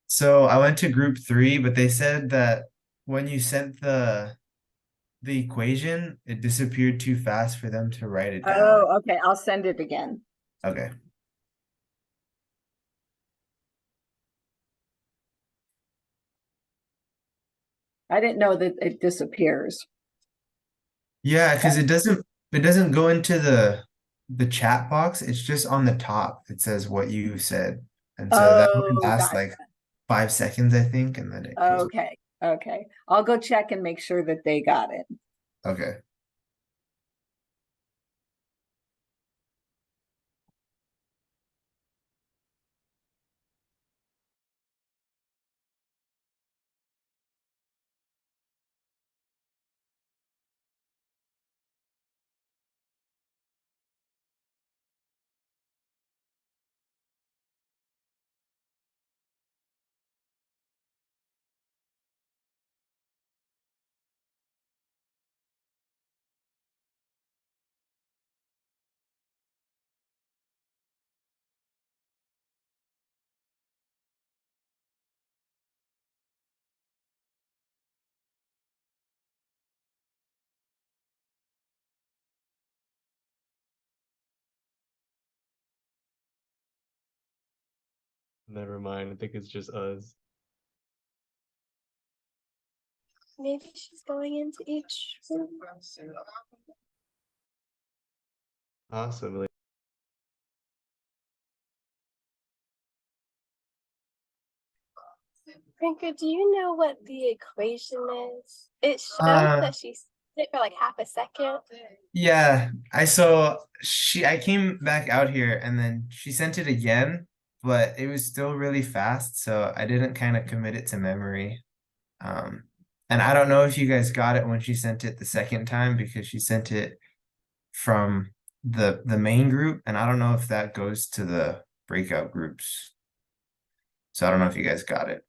So I went to group 3, but they said that when you sent the equation, it disappeared too fast for them to write it down. Oh, okay. I'll send it again. Okay. I didn't know that it disappears. Yeah, because it doesn't go into the chat box. It's just on the top. It says what you said. And so that only Oh, lasts gotcha. like 5 seconds, I think, and then it goes. Okay. Okay. I'll go check and make sure that they got it. Okay. Never mind. I think it's just us. Maybe she's going into each room. Possibly. Franco, do you know what the equation is? It showed Uh, that she said it for like half a second. Yeah, I came back out here and then she sent it again, but it was still really fast, so I didn't kind of commit it to memory. And I don't know if you guys got it when she sent it the second time because she sent it from the main group, and I don't know if that goes to the breakout groups. So I don't know if you guys got it.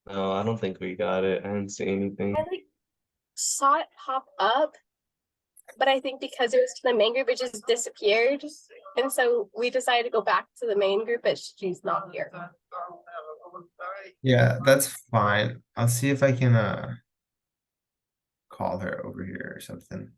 No, I don't think we got it. I didn't see anything. I like saw it pop up, but I think because it was to the main group, it just disappeared. And so we decided to go back to the main group, but she's not here. Yeah, that's fine. I'll see if I can call her over here or something.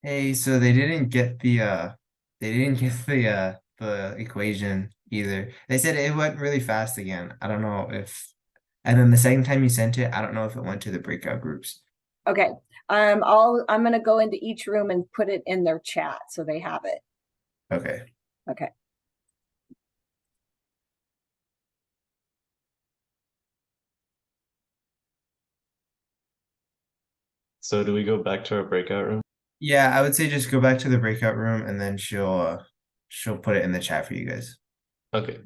Hey, so they didn't get the equation either. They said it went really fast again. I don't know if and then the second time you sent it, I don't know if it went to the breakout groups. Okay, I'm gonna go into each room and put it in their chat so they have it. Okay. Okay. So do we go back to our breakout room? Yeah, I would say just go back to the breakout room and then she'll put it in the chat for you guys. Okay.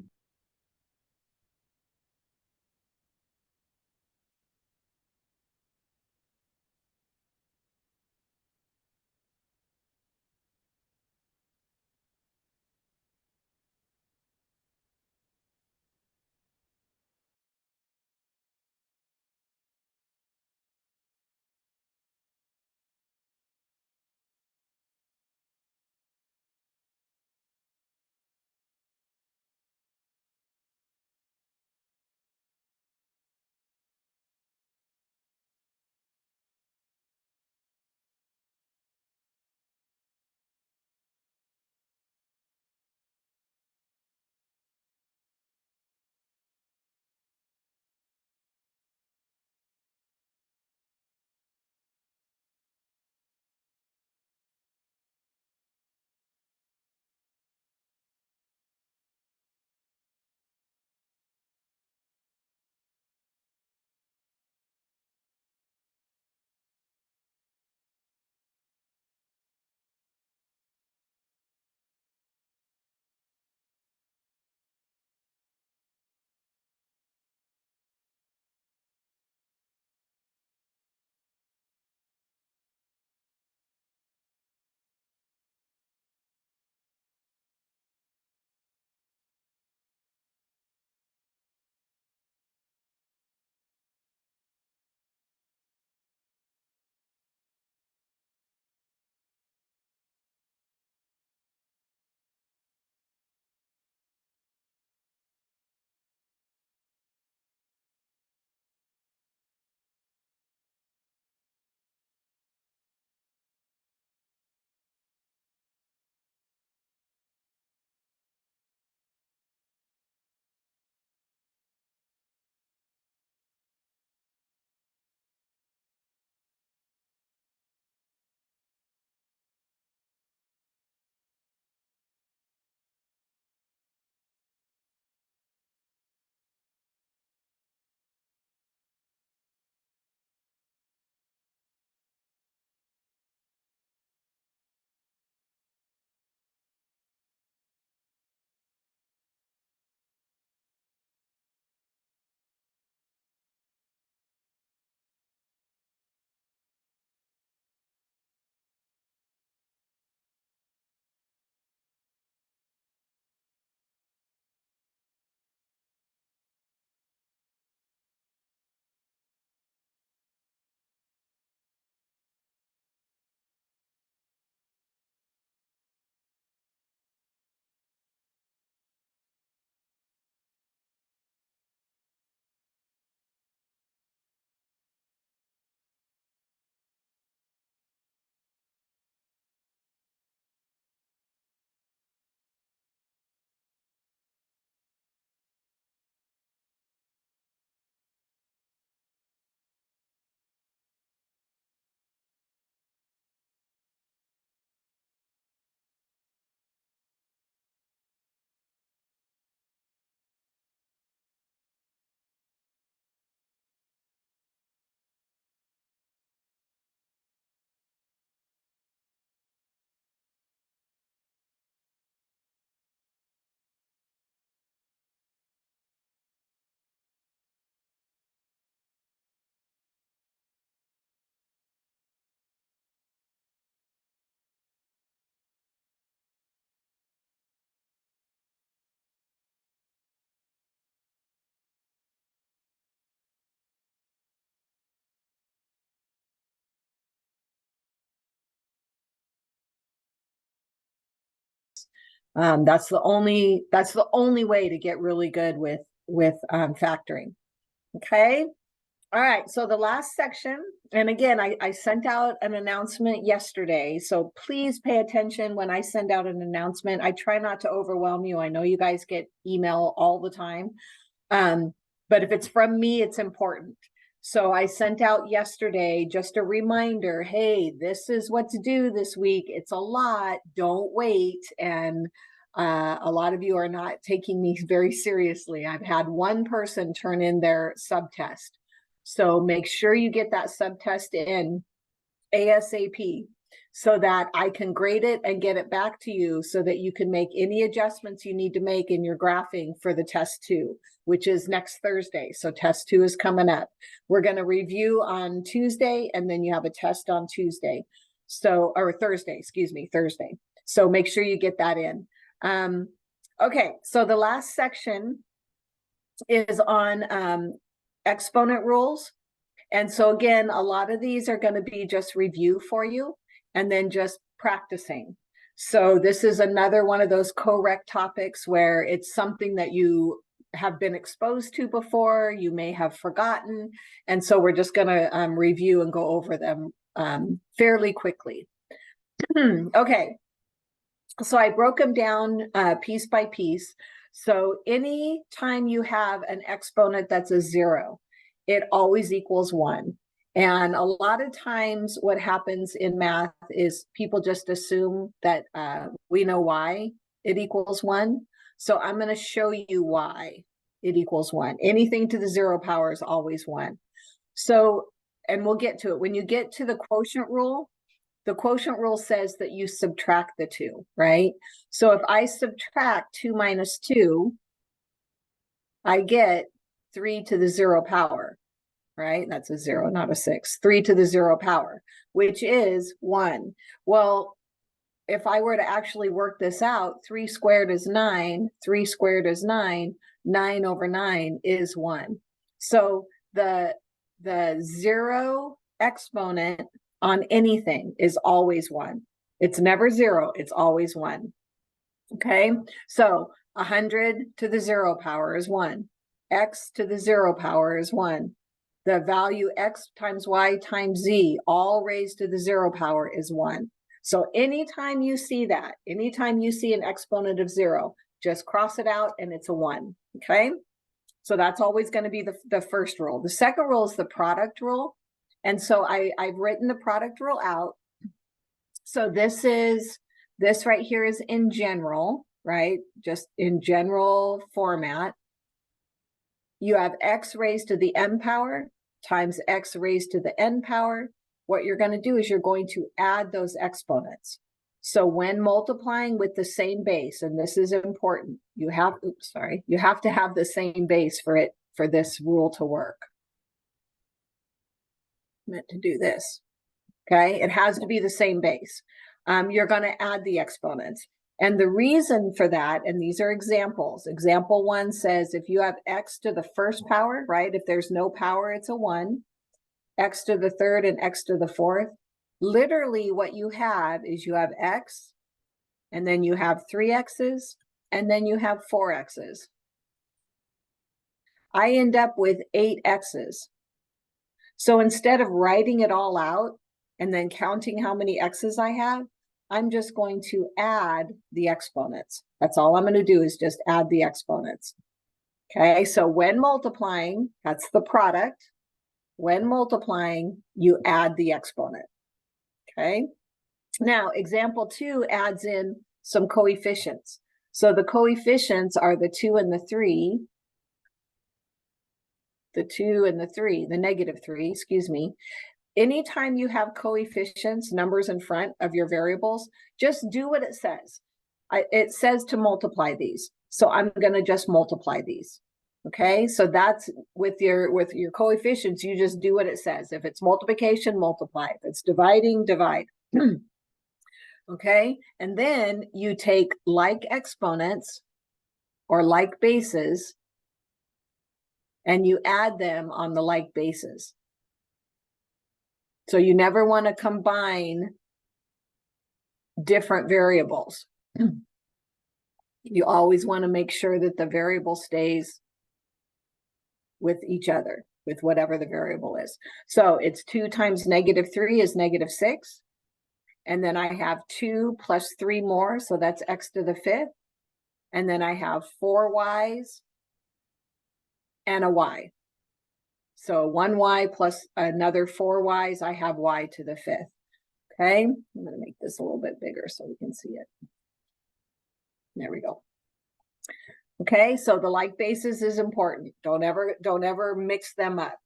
That's the only way to get really good with factoring. Okay. All right, so the last section, and again, I sent out an announcement yesterday, so please pay attention when I send out an announcement. I try not to overwhelm you. I know you guys get email all the time, but if it's from me, it's important. So I sent out yesterday just a reminder, hey, this is what to do this week. It's a lot, don't wait. And a lot of you are not taking me very seriously. I've had one person turn in their subtest. So make sure you get that subtest in ASAP so that I can grade it and get it back to you so that you can make any adjustments you need to make in your graphing for the test 2, which is next Thursday. So test 2 is coming up. We're going to review on Tuesday, and then you have a test on Tuesday. So, or Thursday, excuse me, Thursday. So make sure you get that in. Okay, so the last section is on exponent rules. And so again, a lot of these are going to be just review for you and then just practicing. So this is another one of those Coreq topics where it's something that you have been exposed to before, you may have forgotten. And so we're just going to review and go over them fairly quickly. Okay. So I broke them down piece by piece. So any time you have an exponent that's a 0, it always equals 1. And a lot of times what happens in math is people just assume that we know why it equals 1. So I'm going to show you why it equals 1. Anything to the 0 power is always 1. So, and we'll get to it. When you get to the quotient rule, the quotient rule says that you subtract the 2, right? So if I subtract 2 minus 2, I get 3 to the 0 power, right? That's a 0, not a 6. 3 to the 0 power, which is 1. Well, if I were to actually work this out, 3 squared is 9, 3 squared is 9, 9 over 9 is 1. So the 0 exponent on anything is always 1. It's never 0, it's always 1. Okay, so 100 to the 0 power is 1. X to the 0 power is 1. The value x times y times z, all raised to the 0 power, is 1. So anytime you see that, anytime you see an exponent of 0, just cross it out and it's a 1. Okay, so that's always going to be the first rule. The second rule is the product rule. And so I've written the product rule out. So this right here is in general, right? Just in general format. You have x raised to the m power times x raised to the n power. What you're going to do is you're going to add those exponents. So when multiplying with the same base, and this is important, you have to have the same base for this rule to work. Meant to do this. Okay, it has to be the same base. You're going to add the exponents. And the reason for that, and these are examples. Example 1 says if you have x to the first power, right? If there's no power, it's a 1. X to the third and x to the fourth. Literally what you have is you have x, and then you have 3 x's, and then you have 4 x's. I end up with 8 x's. So instead of writing it all out and then counting how many x's I have, I'm just going to add the exponents. That's all I'm going to do is just add the exponents. Okay, so when multiplying, that's the product. When multiplying, you add the exponent. Okay, now example 2 adds in some coefficients. So the coefficients are the 2 and the 3. The 2 and the 3, the negative 3, excuse me. Anytime you have coefficients, numbers in front of your variables, just do what it says. It says to multiply these. So I'm going to just multiply these. Okay, so that's with your coefficients, you just do what it says. If it's multiplication, multiply. If it's dividing, divide. Okay, and then you take like exponents or like bases and you add them on the like bases. So you never want to combine different variables. You always want to make sure that the variable stays with each other, with whatever the variable is. So it's 2 times -3 is -6. And then I have 2 plus 3 more, so that's x to the 5th. And then I have 4 y's and a y. So 1 y plus another 4 y's, I have y to the 5th. Okay, I'm going to make this a little bit bigger so we can see it. There we go. Okay, so the like basis is important. Don't ever mix them up.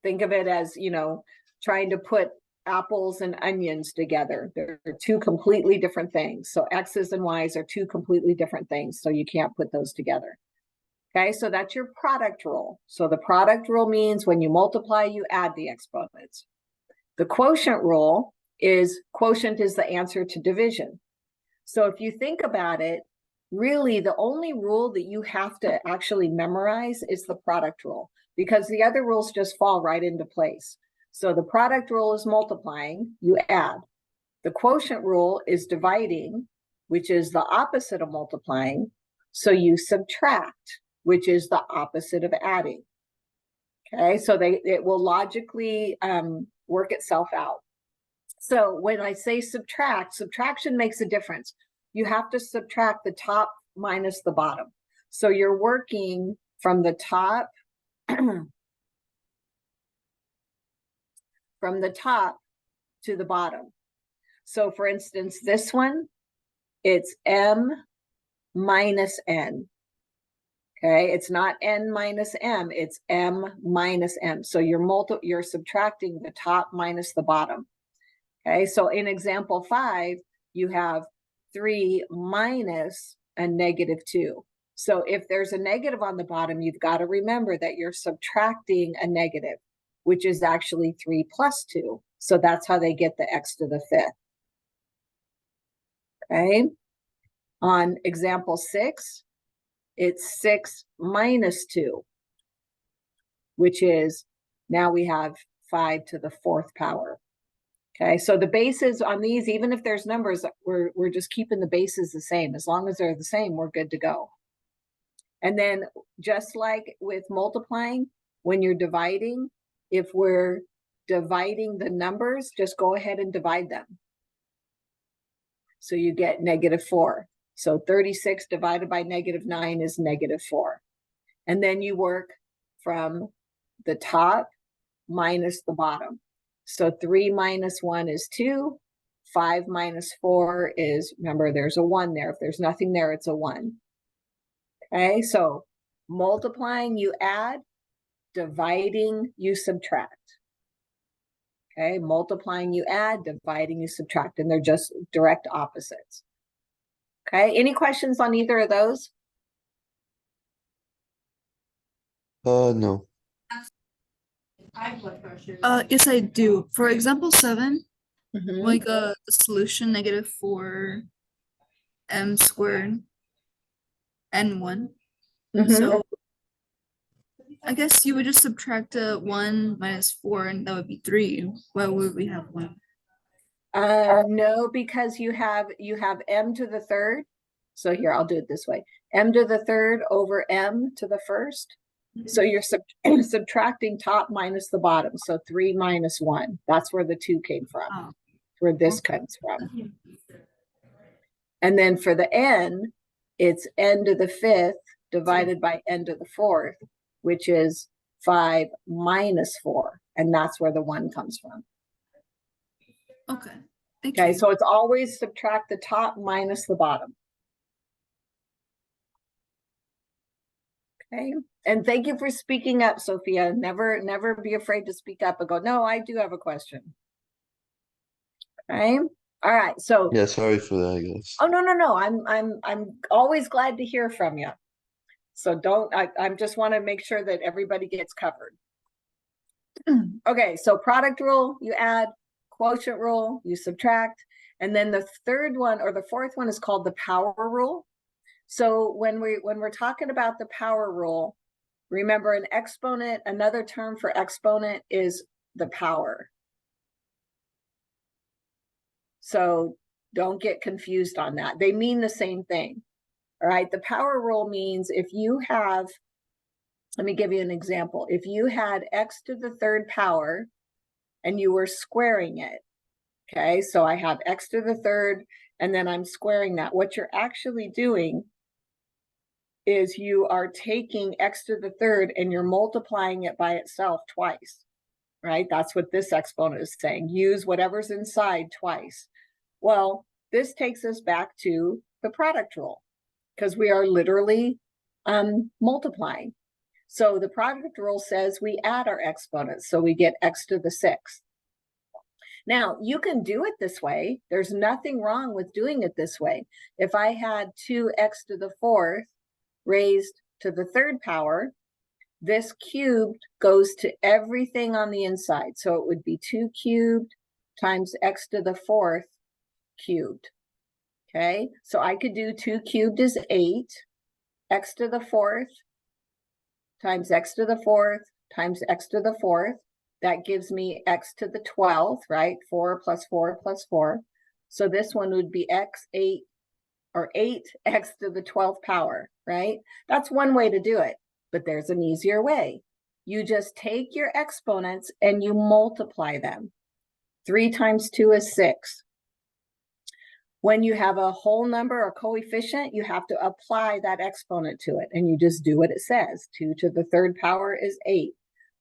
Think of it as, you know, trying to put apples and onions together. They're 2 completely different things. So x's and y's are 2 completely different things. So you can't put those together. Okay, so that's your product rule. So the product rule means when you multiply, you add the exponents. The quotient rule is quotient is the answer to division. So if you think about it, really the only rule that you have to actually memorize is the product rule, because the other rules just fall right into place. So the product rule is multiplying, you add. The quotient rule is dividing, which is the opposite of multiplying. So you subtract, which is the opposite of adding. Okay, so it will logically work itself out. So when I say subtract, subtraction makes a difference. You have to subtract the top minus the bottom. So you're working from the top, from the top to the bottom. So for instance, this one, it's m minus n. Okay, it's not n minus m, it's m minus m. So you're subtracting the top minus the bottom. Okay, so in example 5, you have 3 minus a -2. So if there's a negative on the bottom, you've got to remember that you're subtracting a negative, which is actually 3 plus 2. So that's how they get the x to the 5th. Okay, on example 6, it's 6 minus 2, which is, now we have 5 to the 4th power. Okay, so the bases on these, even if there's numbers, we're just keeping the bases the same. As long as they're the same, we're good to go. And then just like with multiplying, when you're dividing, if we're dividing the numbers, just go ahead and divide them. So you get -4. So 36 divided by -9 is -4. And then you work from the top minus the bottom. So 3 minus 1 is 2. 5 minus 4 is, remember, there's a 1 there. If there's nothing there, it's a 1. Okay, so multiplying, you add. Dividing, you subtract. Okay, multiplying, you add. Dividing, you subtract. And they're just direct opposites. Okay, any questions on either of those? No. Yes, I do. For example 7, Mhm. like the solution -4 m squared n 1. Mhm. So I guess you would just subtract 1 minus 4, and that would be 3. Why would we have 1? No, because you have m to the 3rd. So here, I'll do it this way. M to the 3rd over m to the 1st. So you're subtracting top minus the bottom. So 3 minus 1. That's where the 2 came from. Oh. Where this comes from. And then for the n, it's n to the 5th divided by n to the 4th, which is 5 minus 4. And that's where the 1 comes from. Okay. Thank Okay, you. so it's always subtract the top minus the bottom. Okay, and thank you for speaking up, Sophia. Never be afraid to speak up and go, no, I do have a question. Okay, all right, so. Yeah, sorry for that, I guess. Oh, no, I'm always glad to hear from you. So I just want to make sure that everybody gets covered. Okay, so product rule, you add. Quotient rule, you subtract. And then the 3rd one, or the 4th one, is called the power rule. So when we're talking about the power rule, remember an exponent, another term for exponent is the power. So don't get confused on that. They mean the same thing. All right, the power rule means if you have, let me give you an example. If you had x to the third power and you were squaring it, okay, so I have x to the third and then I'm squaring that. What you're actually doing is you are taking x to the third and you're multiplying it by itself twice, right? That's what this exponent is saying. Use whatever's inside twice. Well, this takes us back to the product rule because we are literally multiplying. So the product rule says we add our exponents, so we get x to the sixth. Now, you can do it this way. There's nothing wrong with doing it this way. If I had 2x to the fourth raised to the third power, this cubed goes to everything on the inside. So it would be 2 cubed times x to the fourth cubed. Okay, so I could do 2 cubed is 8, x to the fourth times x to the fourth times x to the fourth. That gives me x to the 12th, right? 4 plus 4 plus 4. So this one would be x8 or 8x to the 12th power, right? That's one way to do it, but there's an easier way. You just take your exponents and you multiply them. 3 times 2 is 6. When you have a whole number or coefficient, you have to apply that exponent to it, and you just do what it says. 2 to the third power is 8.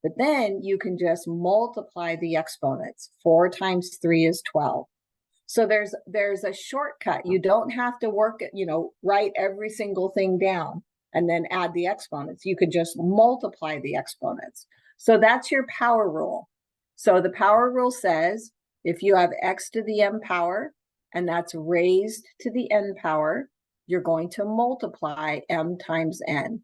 But then you can just multiply the exponents. 4 times 3 is 12. So there's a shortcut. You don't have to work it, write every single thing down and then add the exponents. You could just multiply the exponents. So that's your power rule. So the power rule says if you have x to the m power and that's raised to the n power, you're going to multiply m times n.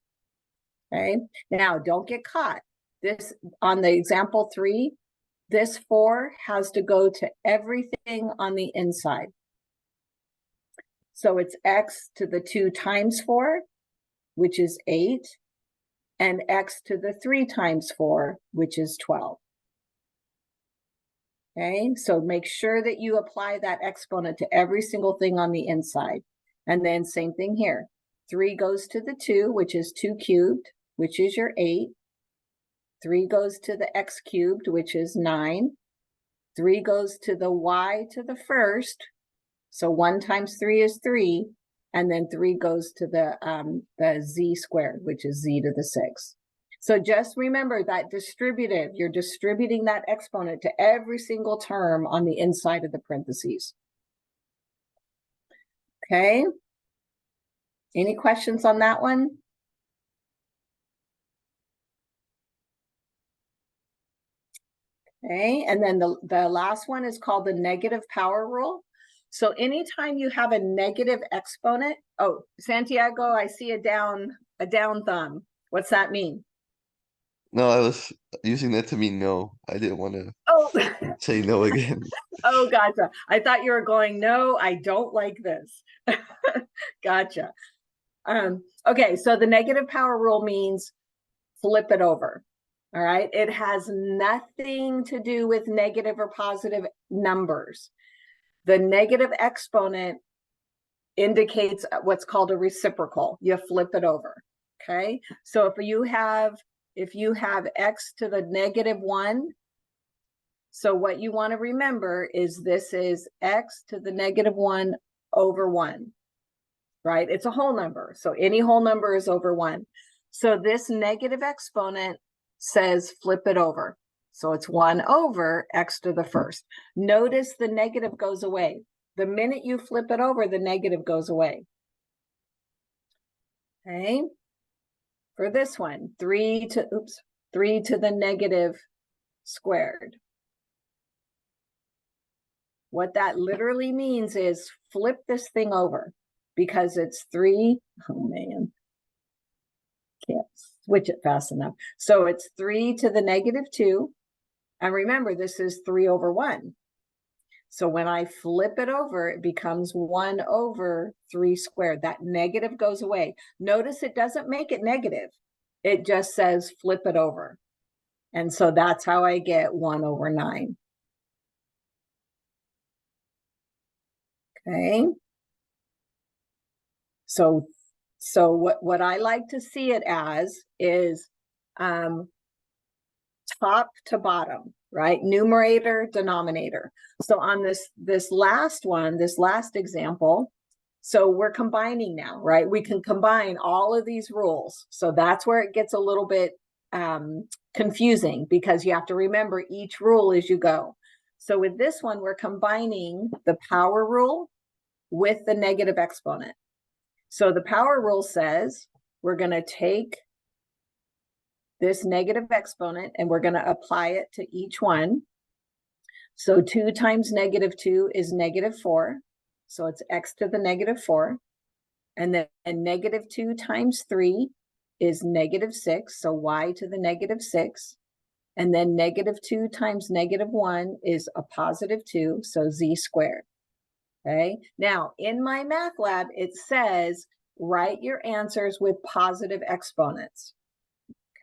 Okay, now don't get caught. This on the example 3, this 4 has to go to everything on the inside. So it's x to the 2 times 4, which is 8, and x to the 3 times 4, which is 12. Okay, so make sure that you apply that exponent to every single thing on the inside. And then same thing here. 3 goes to the 2, which is 2 cubed, which is your 8. 3 goes to the x cubed, which is 9. 3 goes to the y to the first. So 1 times 3 is 3. And then 3 goes to the z squared, which is z to the 6. So just remember that distributive, you're distributing that exponent to every single term on the inside of the parentheses. Okay. Any questions on that one? Okay, and then the last one is called the negative power rule. So anytime you have a negative exponent, oh, Santiago, I see a down thumb. What's that mean? No, I was using that to mean no. I didn't want to Oh, say no again. oh, gotcha. I thought you were going, no, I don't like this. Gotcha. Okay, so the negative power rule means flip it over. All right, it has nothing to do with negative or positive numbers. The negative exponent indicates what's called a reciprocal. You flip it over. Okay, so if you have x to the negative 1, so what you want to remember is this is x to the negative 1 over 1, right? It's a whole number, so any whole number is over 1. So this negative exponent says flip it over. So it's 1 over x to the first. Notice the negative goes away. The minute you flip it over, the negative goes away. Okay. For this one, 3 to the negative squared. What that literally means is flip this thing over because it's 3. Oh man. Can't switch it fast enough. So it's 3 to the negative 2. And remember, this is 3 over 1. So when I flip it over, it becomes 1 over 3 squared. That negative goes away. Notice it doesn't make it negative. It just says flip it over. And so that's how I get 1 over 9. Okay. So So what I like to see it as is top to bottom, right? Numerator, denominator. So on this last one, this last example, so we're combining now, right? We can combine all of these rules. So that's where it gets a little bit confusing, because you have to remember each rule as you go. So with this one, we're combining the power rule with the negative exponent. So the power rule says we're going to take this negative exponent and we're going to apply it to each one. So 2 times negative 2 is negative 4. So it's x to the negative 4. And then negative 2 times 3 is negative 6. So y to the negative 6. And then negative 2 times negative 1 is a positive 2. So z squared. Okay. Now in my math lab, it says write your answers with positive exponents.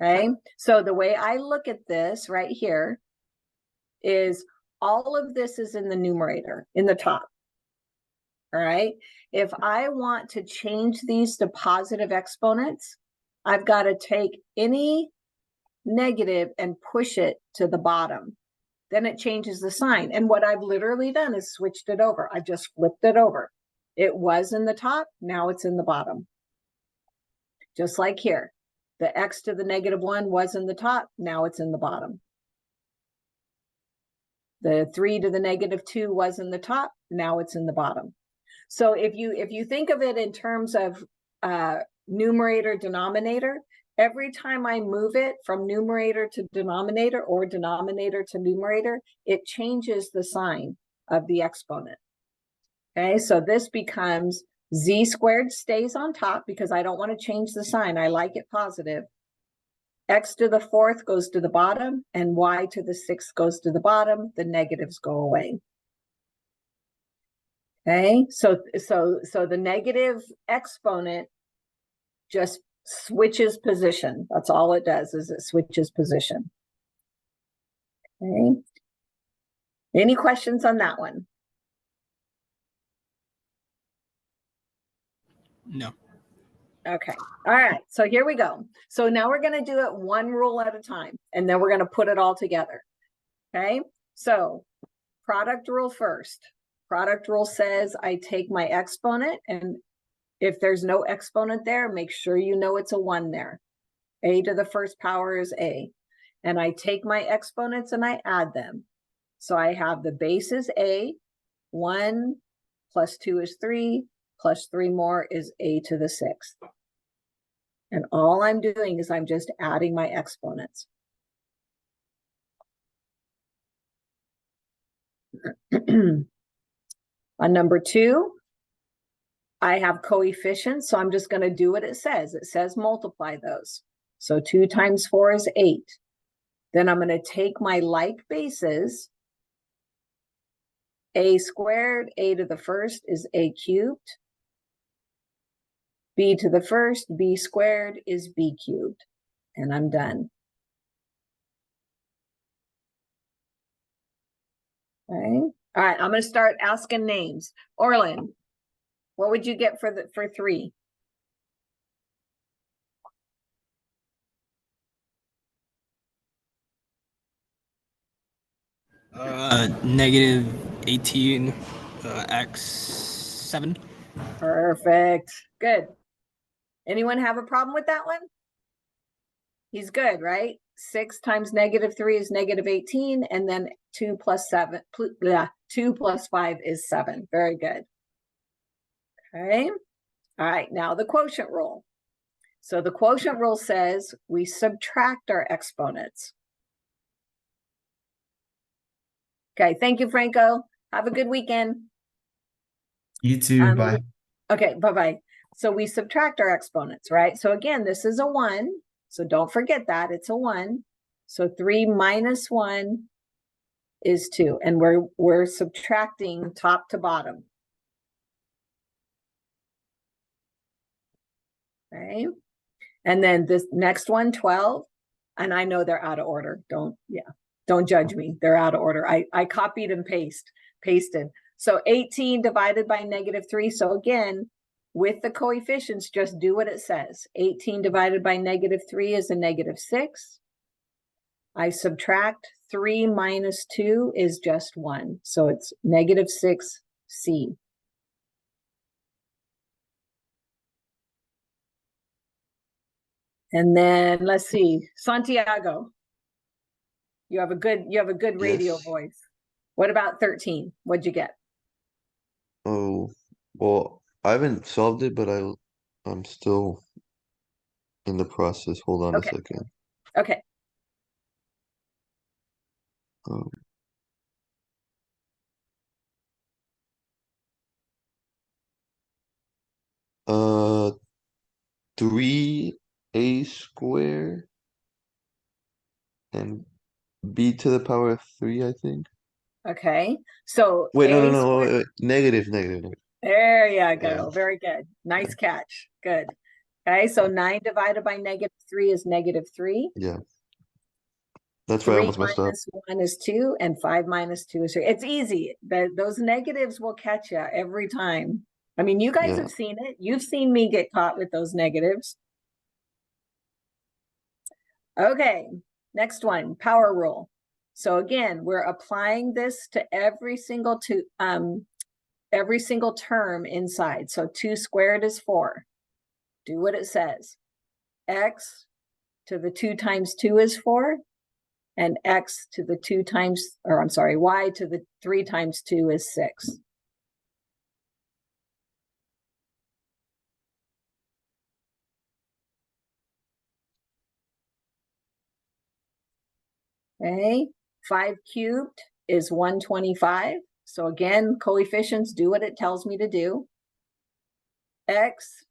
Okay. So the way I look at this right here is all of this is in the numerator, in the top. All right. If I want to change these to positive exponents, I've got to take any negative and push it to the bottom. Then it changes the sign. And what I've literally done is switched it over. I just flipped it over. It was in the top. Now it's in the bottom. Just like here. The x to the negative 1 was in the top. Now it's in the bottom. The 3 to the negative 2 was in the top. Now it's in the bottom. So if you think of it in terms of numerator, denominator, every time I move it from numerator to denominator or denominator to numerator, it changes the sign of the exponent. Okay, so this becomes z squared stays on top because I don't want to change the sign. I like it positive. X to the 4th goes to the bottom and y to the 6th goes to the bottom. The negatives go away. Okay, so the negative exponent just switches position. That's all it does, is it switches position. Okay. Any questions on that one? No. Okay. All right. So here we go. So now we're going to do it one rule at a time, and then we're going to put it all together. Okay. So product rule first. Product rule says I take my exponent, and if there's no exponent there, make sure you know it's a 1 there. A to the first power is A. And I take my exponents and I add them. So I have the base is A, 1 plus 2 is 3, plus 3 more is A to the 6th. And all I'm doing is I'm just adding my exponents. On number 2, I have coefficients, so I'm just going to do what it says. It says multiply those. So 2 times 4 is 8. Then I'm going to take my like bases. A squared, A to the first is A cubed. B to the first, B squared is B cubed. And I'm done. Okay. All right, I'm going to start asking names. Orlin, what would you get for 3? Negative 18 x7. Perfect. Good. Anyone have a problem with that one? He's good, right? 6 times negative 3 is negative 18, and then 2 plus 7, 2 plus 5 is 7. Very good. Okay. All right, now the quotient rule. So the quotient rule says we subtract our exponents. Okay, thank you, Franco. Have a good weekend. You too. Bye. Okay, bye-bye. So we subtract our exponents, right? So again, this is a 1. So don't forget that, it's a 1. So 3 minus 1 is 2. And we're subtracting top to bottom. Okay. And then this next one, 12. And I know they're out of order. Don't judge me. They're out of order. I copied and pasted. So 18 divided by negative 3. So again, with the coefficients, just do what it says. 18 divided by -3 is a -6. I subtract 3 minus 2 is just 1. So it's -6c. And then let's see, Santiago. You have a good radio Yes. voice. What about 13? What'd you get? Oh, well, I haven't solved it, but I'm still in the process. Hold on a Okay. second. Okay. Um, uh, 3a squared and b to the power of 3, I think. Okay. So Wait, no, no, a no, squared. wait. Negative. There you Yeah. go. Very good. Nice catch. Good. Okay. So 9 divided by -3 is -3. Yeah. That's why I 3 almost messed up. minus 1 is 2, and 5 minus 2 is 3. It's easy. Those negatives will catch you every time. I mean, you guys Yeah. have seen it. You've seen me get caught with those negatives. Okay, next one, power rule. So again, we're applying this to every single term inside. So 2 squared is 4. Do what it says. X to the 2 times 2 is 4. And X to the 2 times, or I'm sorry, Y to the 3 times 2 is 6. Okay, 5 cubed is 125. So again, coefficients do what it tells me to do. X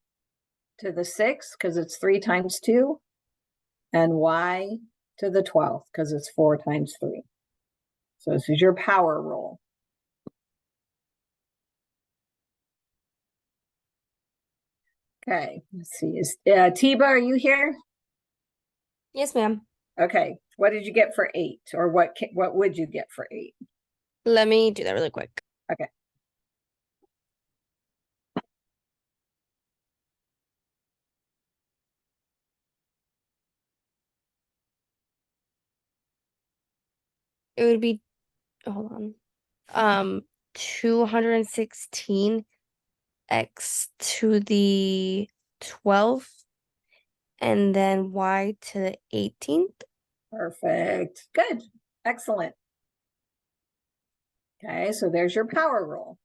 to the 6, because it's 3 times 2. And Y to the 12th, because it's 4 times 3. So this is your power rule. Okay, let's see. Is Tiba, are you here? Yes, ma'am. Okay, what did you get for 8? Or what would you get for 8? Let me do that really quick. Okay. It would be, hold on. 216 x to the 12th and then y to the 18th. Perfect. Good. Excellent. Okay, so there's your power rule.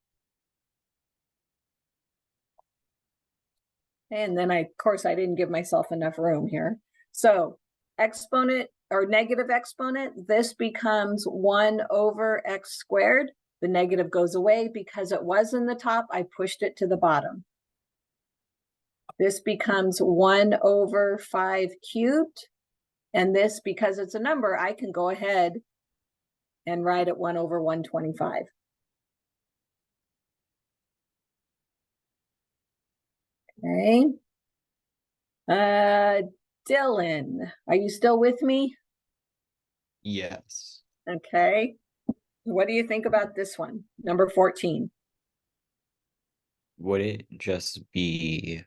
And then of course, I didn't give myself enough room here. So exponent or negative exponent, this becomes 1 over x squared. The negative goes away because it was in the top. I pushed it to the bottom. This becomes 1 over 5 cubed. And this, because it's a number, I can go ahead and write it 1 over 125. Okay. Dylan, are you still with me? Yes. Okay. What do you think about this one? Number 14. Would it just be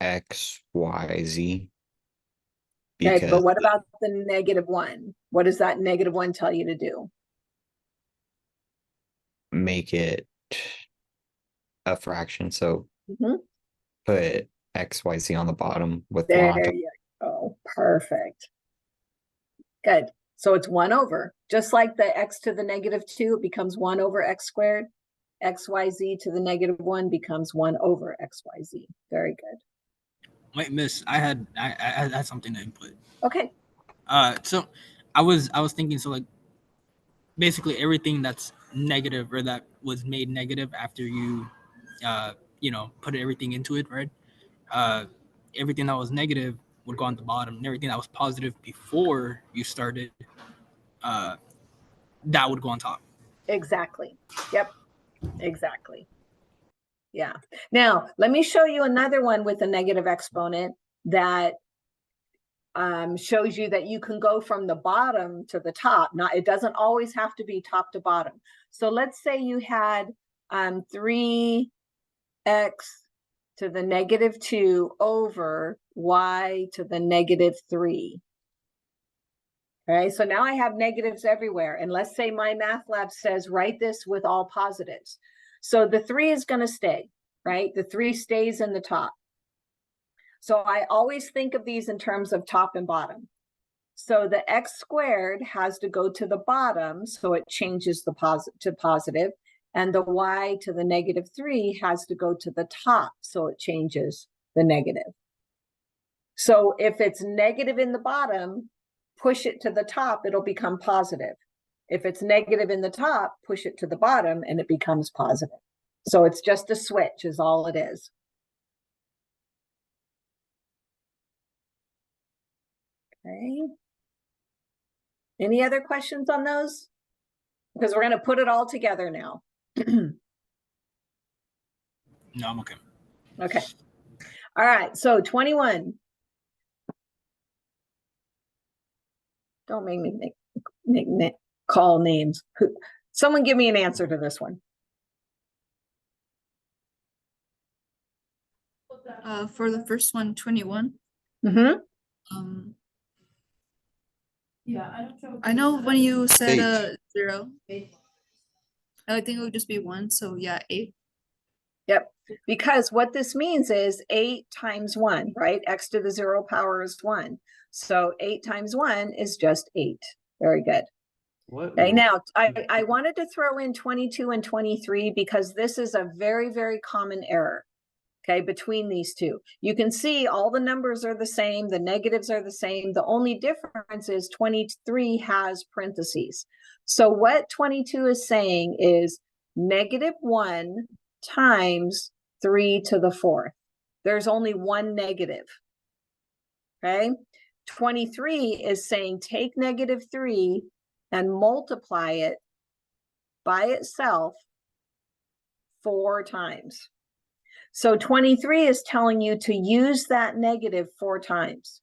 X, Y, Z? Okay, Because but what about the -1? What does that -1 tell you to do? make it a fraction. So Mhm. put X, Y, Z on the bottom with There 1 on top. you go. Perfect. Good. So it's 1 over. Just like the x to the -2 becomes 1 over x squared. XYZ to the -1 becomes 1 over XYZ. Very good. Wait, miss, I had something to input. Okay. So I was thinking, so like basically everything that's negative or that was made negative after you put everything into it, right? Everything that was negative would go on the bottom, and everything that was positive before you started, that would go on top. Exactly. Yep. Exactly. Yeah. Now, let me show you another one with a negative exponent that shows you that you can go from the bottom to the top. Not, it doesn't always have to be top to bottom. So let's say you had 3x to the negative 2 over y to the negative 3. Okay, so now I have negatives everywhere. And let's say my math lab says, write this with all positives. So the 3 is going to stay, right? The 3 stays in the top. So I always think of these in terms of top and bottom. So the x squared has to go to the bottom, so it changes the to positive, and the y to the negative 3 has to go to the top, so it changes the negative. So if it's negative in the bottom, push it to the top, it'll become positive. If it's negative in the top, push it to the bottom and it becomes positive. So it's just a switch is all it is. Okay. Any other questions on those? Because we're going to put it all together now. No, I'm okay. Okay. All right. So 21. Don't make me call names. Someone give me an answer to this one. For the first one, 21. Mm-hmm. I know when you said 8. 0, I think it would just be 1. So yeah, 8. Yep. Because what this means is 8 times 1, right? X to the 0 power is 1. So 8 times 1 is just 8. Very good. What? Okay, now I wanted to throw in 22 and 23 because this is a very, very common error. Okay, between these two. You can see all the numbers are the same, the negatives are the same. The only difference is 23 has parentheses. So what 22 is saying is -1 times 3 to the 4th. There's only one negative. Okay, 23 is saying take -3 and multiply it by itself 4 times. So 23 is telling you to use that negative 4 times.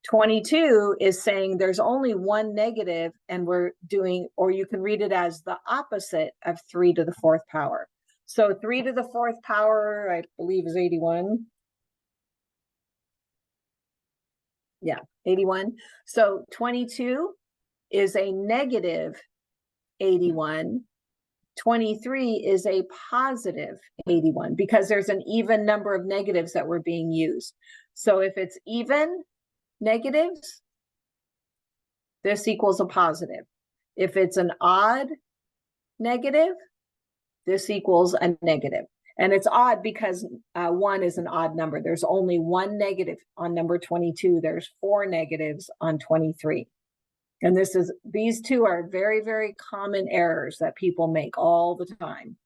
22 is saying there's only one negative and we're doing, or you can read it as the opposite of 3 to the 4th power. So 3 to the 4th power, I believe, is 81. Yeah, 81. So 22 is a negative 81. 23 is a positive 81 because there's an even number of negatives that were being used. So if it's even negatives, this equals a positive. If it's an odd negative, this equals a negative. And it's odd because 1 is an odd number. There's only one negative on number 22. There's 4 negatives on 23. And these two are very, very common errors that people make all the time.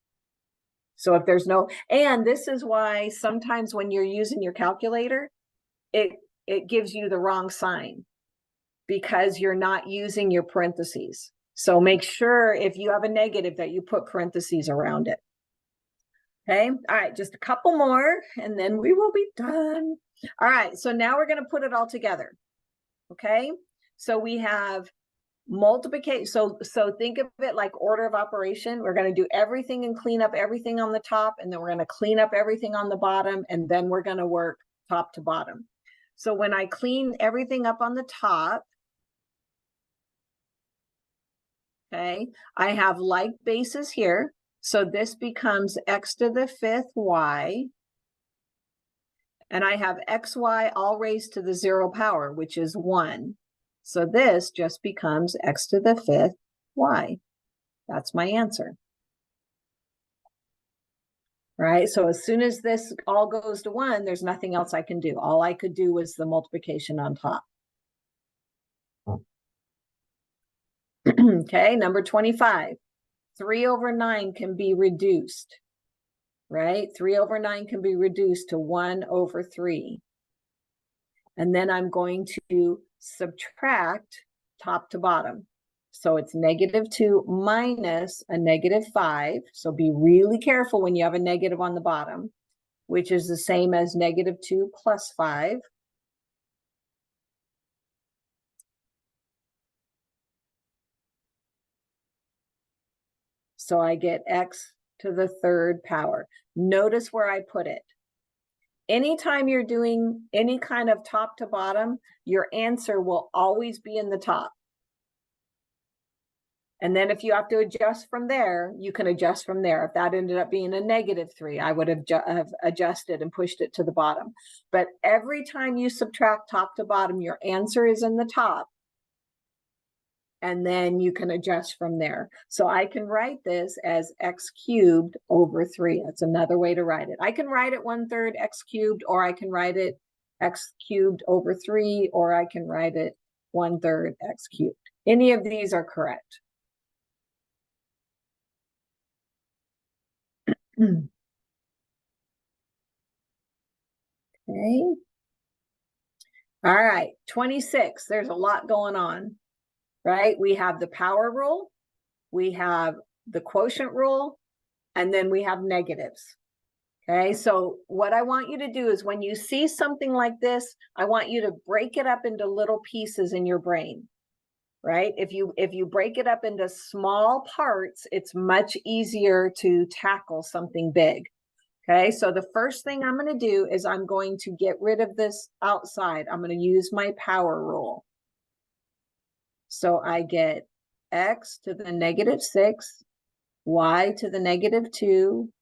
So if there's no, and this is why sometimes when you're using your calculator, it gives you the wrong sign because you're not using your parentheses. So make sure if you have a negative that you put parentheses around it. Okay, all right, just a couple more and then we will be done. All right, so now we're going to put it all together. Okay, so we have multiplication. So think of it like order of operation. We're going to do everything and clean up everything on the top, and then we're going to clean up everything on the bottom, and then we're going to work top to bottom. So when I clean everything up on the top, okay, I have like bases here. So this becomes x to the 5th y. And I have xy all raised to the 0 power, which is 1. So this just becomes x to the 5th y. That's my answer. Right? So as soon as this all goes to 1, there's nothing else I can do. All I could do was the multiplication on top. Okay, number 25. 3 over 9 can be reduced. Right? 3 over 9 can be reduced to 1 over 3. And then I'm going to subtract top to bottom. So it's -2 minus a -5. So be really careful when you have a negative on the bottom, which is the same as -2 plus 5. So I get x to the third power. Notice where I put it. Anytime you're doing any kind of top to bottom, your answer will always be in the top. And then if you have to adjust from there, you can adjust from there. If that ended up being a -3, I would have adjusted and pushed it to the bottom. But every time you subtract top to bottom, your answer is in the top. And then you can adjust from there. So I can write this as x cubed over 3. That's another way to write it. I can write it 1/3 x cubed, or I can write it x cubed over 3, or I can write it 1/3 x cubed. Any of these are correct. Okay. All right, 26. There's a lot going on, right? We have the power rule, we have the quotient rule, and then we have negatives. Okay, so what I want you to do is when you see something like this, I want you to break it up into little pieces in your brain, right? If you break it up into small parts, it's much easier to tackle something big. Okay, so the first thing I'm going to do is I'm going to get rid of this outside. I'm going to use my power rule. So I get x to the -6, y to the -2,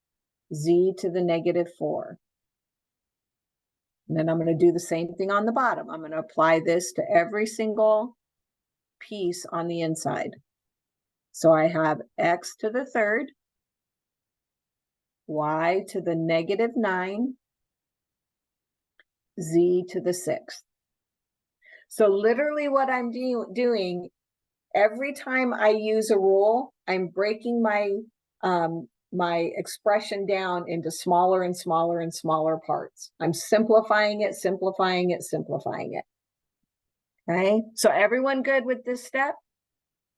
z to the -4. And then I'm going to do the same thing on the bottom. I'm going to apply this to every single piece on the inside. So I have x to the 3rd, y to the -9, z to the 6th. So literally what I'm doing, every time I use a rule, I'm breaking my my expression down into smaller and smaller and smaller parts. I'm simplifying it, simplifying it, simplifying it. Okay, so everyone good with this step?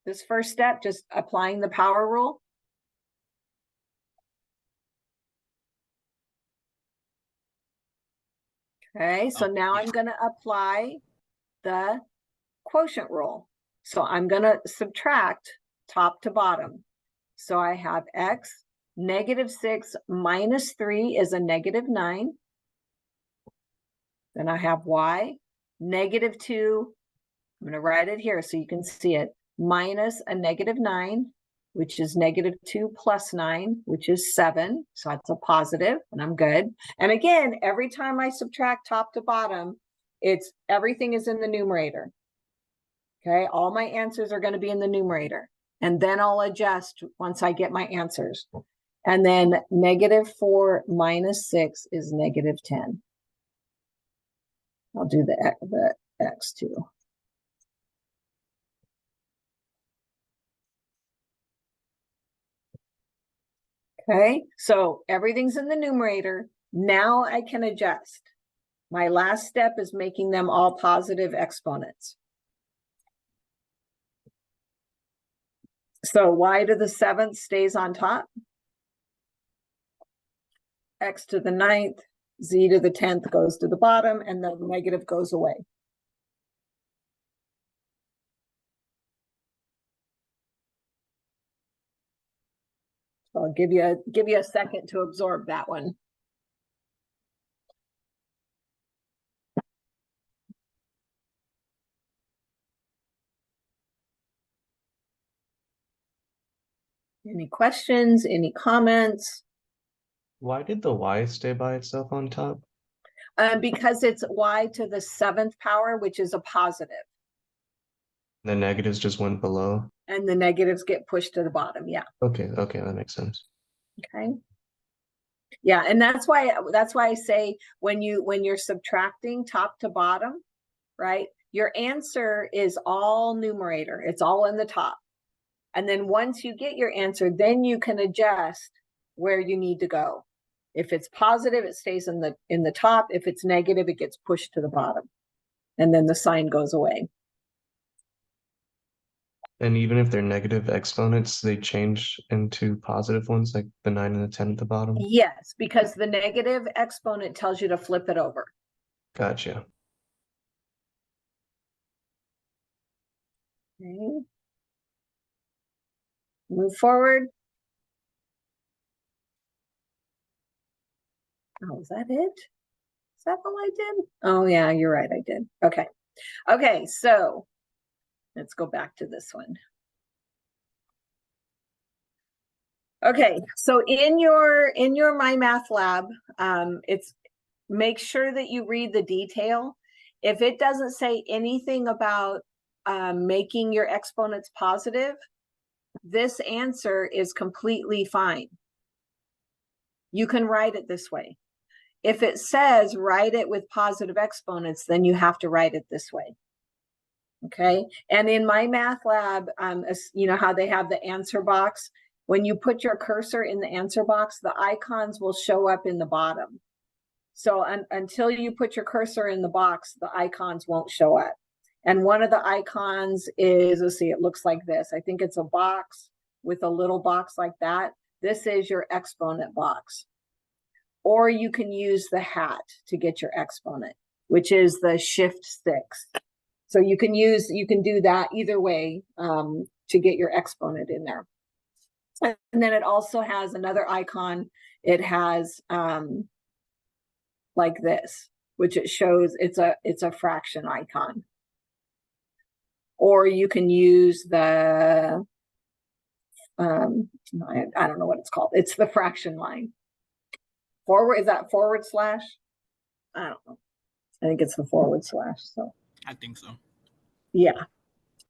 This first step, just applying the power rule? Okay, so now I'm going to apply the quotient rule. So I'm going to subtract top to bottom. So I have x, -6 minus 3 is a -9. Then I have y, -2. I'm going to write it here so you can see it. Minus a -9, which is -2 plus 9, which is 7. So that's a positive, and I'm good. And again, every time I subtract top to bottom, it's everything is in the numerator. Okay, all my answers are going to be in the numerator. And then I'll adjust once I get my answers. And then -4 minus 6 is -10. I'll do the x too. Okay, so everything's in the numerator. Now I can adjust. My last step is making them all positive exponents. So y to the 7th stays on top. X to the 9th, z to the 10th goes to the bottom, and the negative goes away. So I'll give you a second to absorb that one. Any questions, any comments? Why did the y stay by itself on top? Because it's y to the 7th power, which is a positive. The negatives just went below. And the negatives get pushed to the bottom, yeah. Okay, that makes sense. Okay. Yeah, and that's why I say when you're subtracting top to bottom, right? Your answer is all numerator. It's all in the top. And then once you get your answer, then you can adjust where you need to go. If it's positive, it stays in the top. If it's negative, it gets pushed to the bottom. And then the sign goes away. And even if they're negative exponents, they change into positive ones, like the 9 and the 10 at the bottom? Yes, because the negative exponent tells you to flip it over. Gotcha. Okay. Move forward. Oh, is that it? Is that all I did? Oh, yeah, you're right, I did. Okay. Okay, so let's go back to this one. Okay, so in your My Math Lab, it's make sure that you read the detail. If it doesn't say anything about making your exponents positive, this answer is completely fine. You can write it this way. If it says write it with positive exponents, then you have to write it this way. Okay, and in My Math Lab, you know how they have the answer box? When you put your cursor in the answer box, the icons will show up in the bottom. So until you put your cursor in the box, the icons won't show up. And one of the icons is, let's see, it looks like this. I think it's a box with a little box like that. This is your exponent box. Or you can use the hat to get your exponent, which is the Shift 6. So you can do that either way to get your exponent in there. And then it also has another icon. It has like this, which it shows it's a fraction icon. Or you can use the I don't know what it's called. It's the fraction line. Forward, is that forward slash? I don't know. I think it's the forward slash. So I think so. yeah.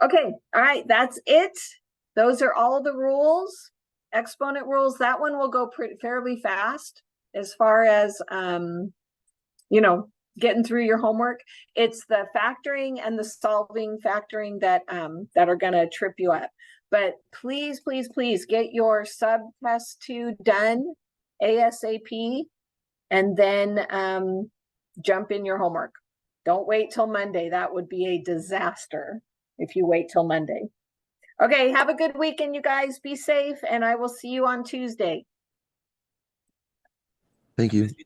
Okay. All right. That's it. Those are all the rules. Exponent rules. That one will go fairly fast as far as you know, getting through your homework. It's the factoring and the solving factoring that are going to trip you up. But please, please, please get your sub test 2 done ASAP, and then jump in your homework. Don't wait till Monday. That would be a disaster if you wait till Monday. Okay, have a good weekend, you guys. Be safe, and I will see you on Tuesday. Thank you. You too.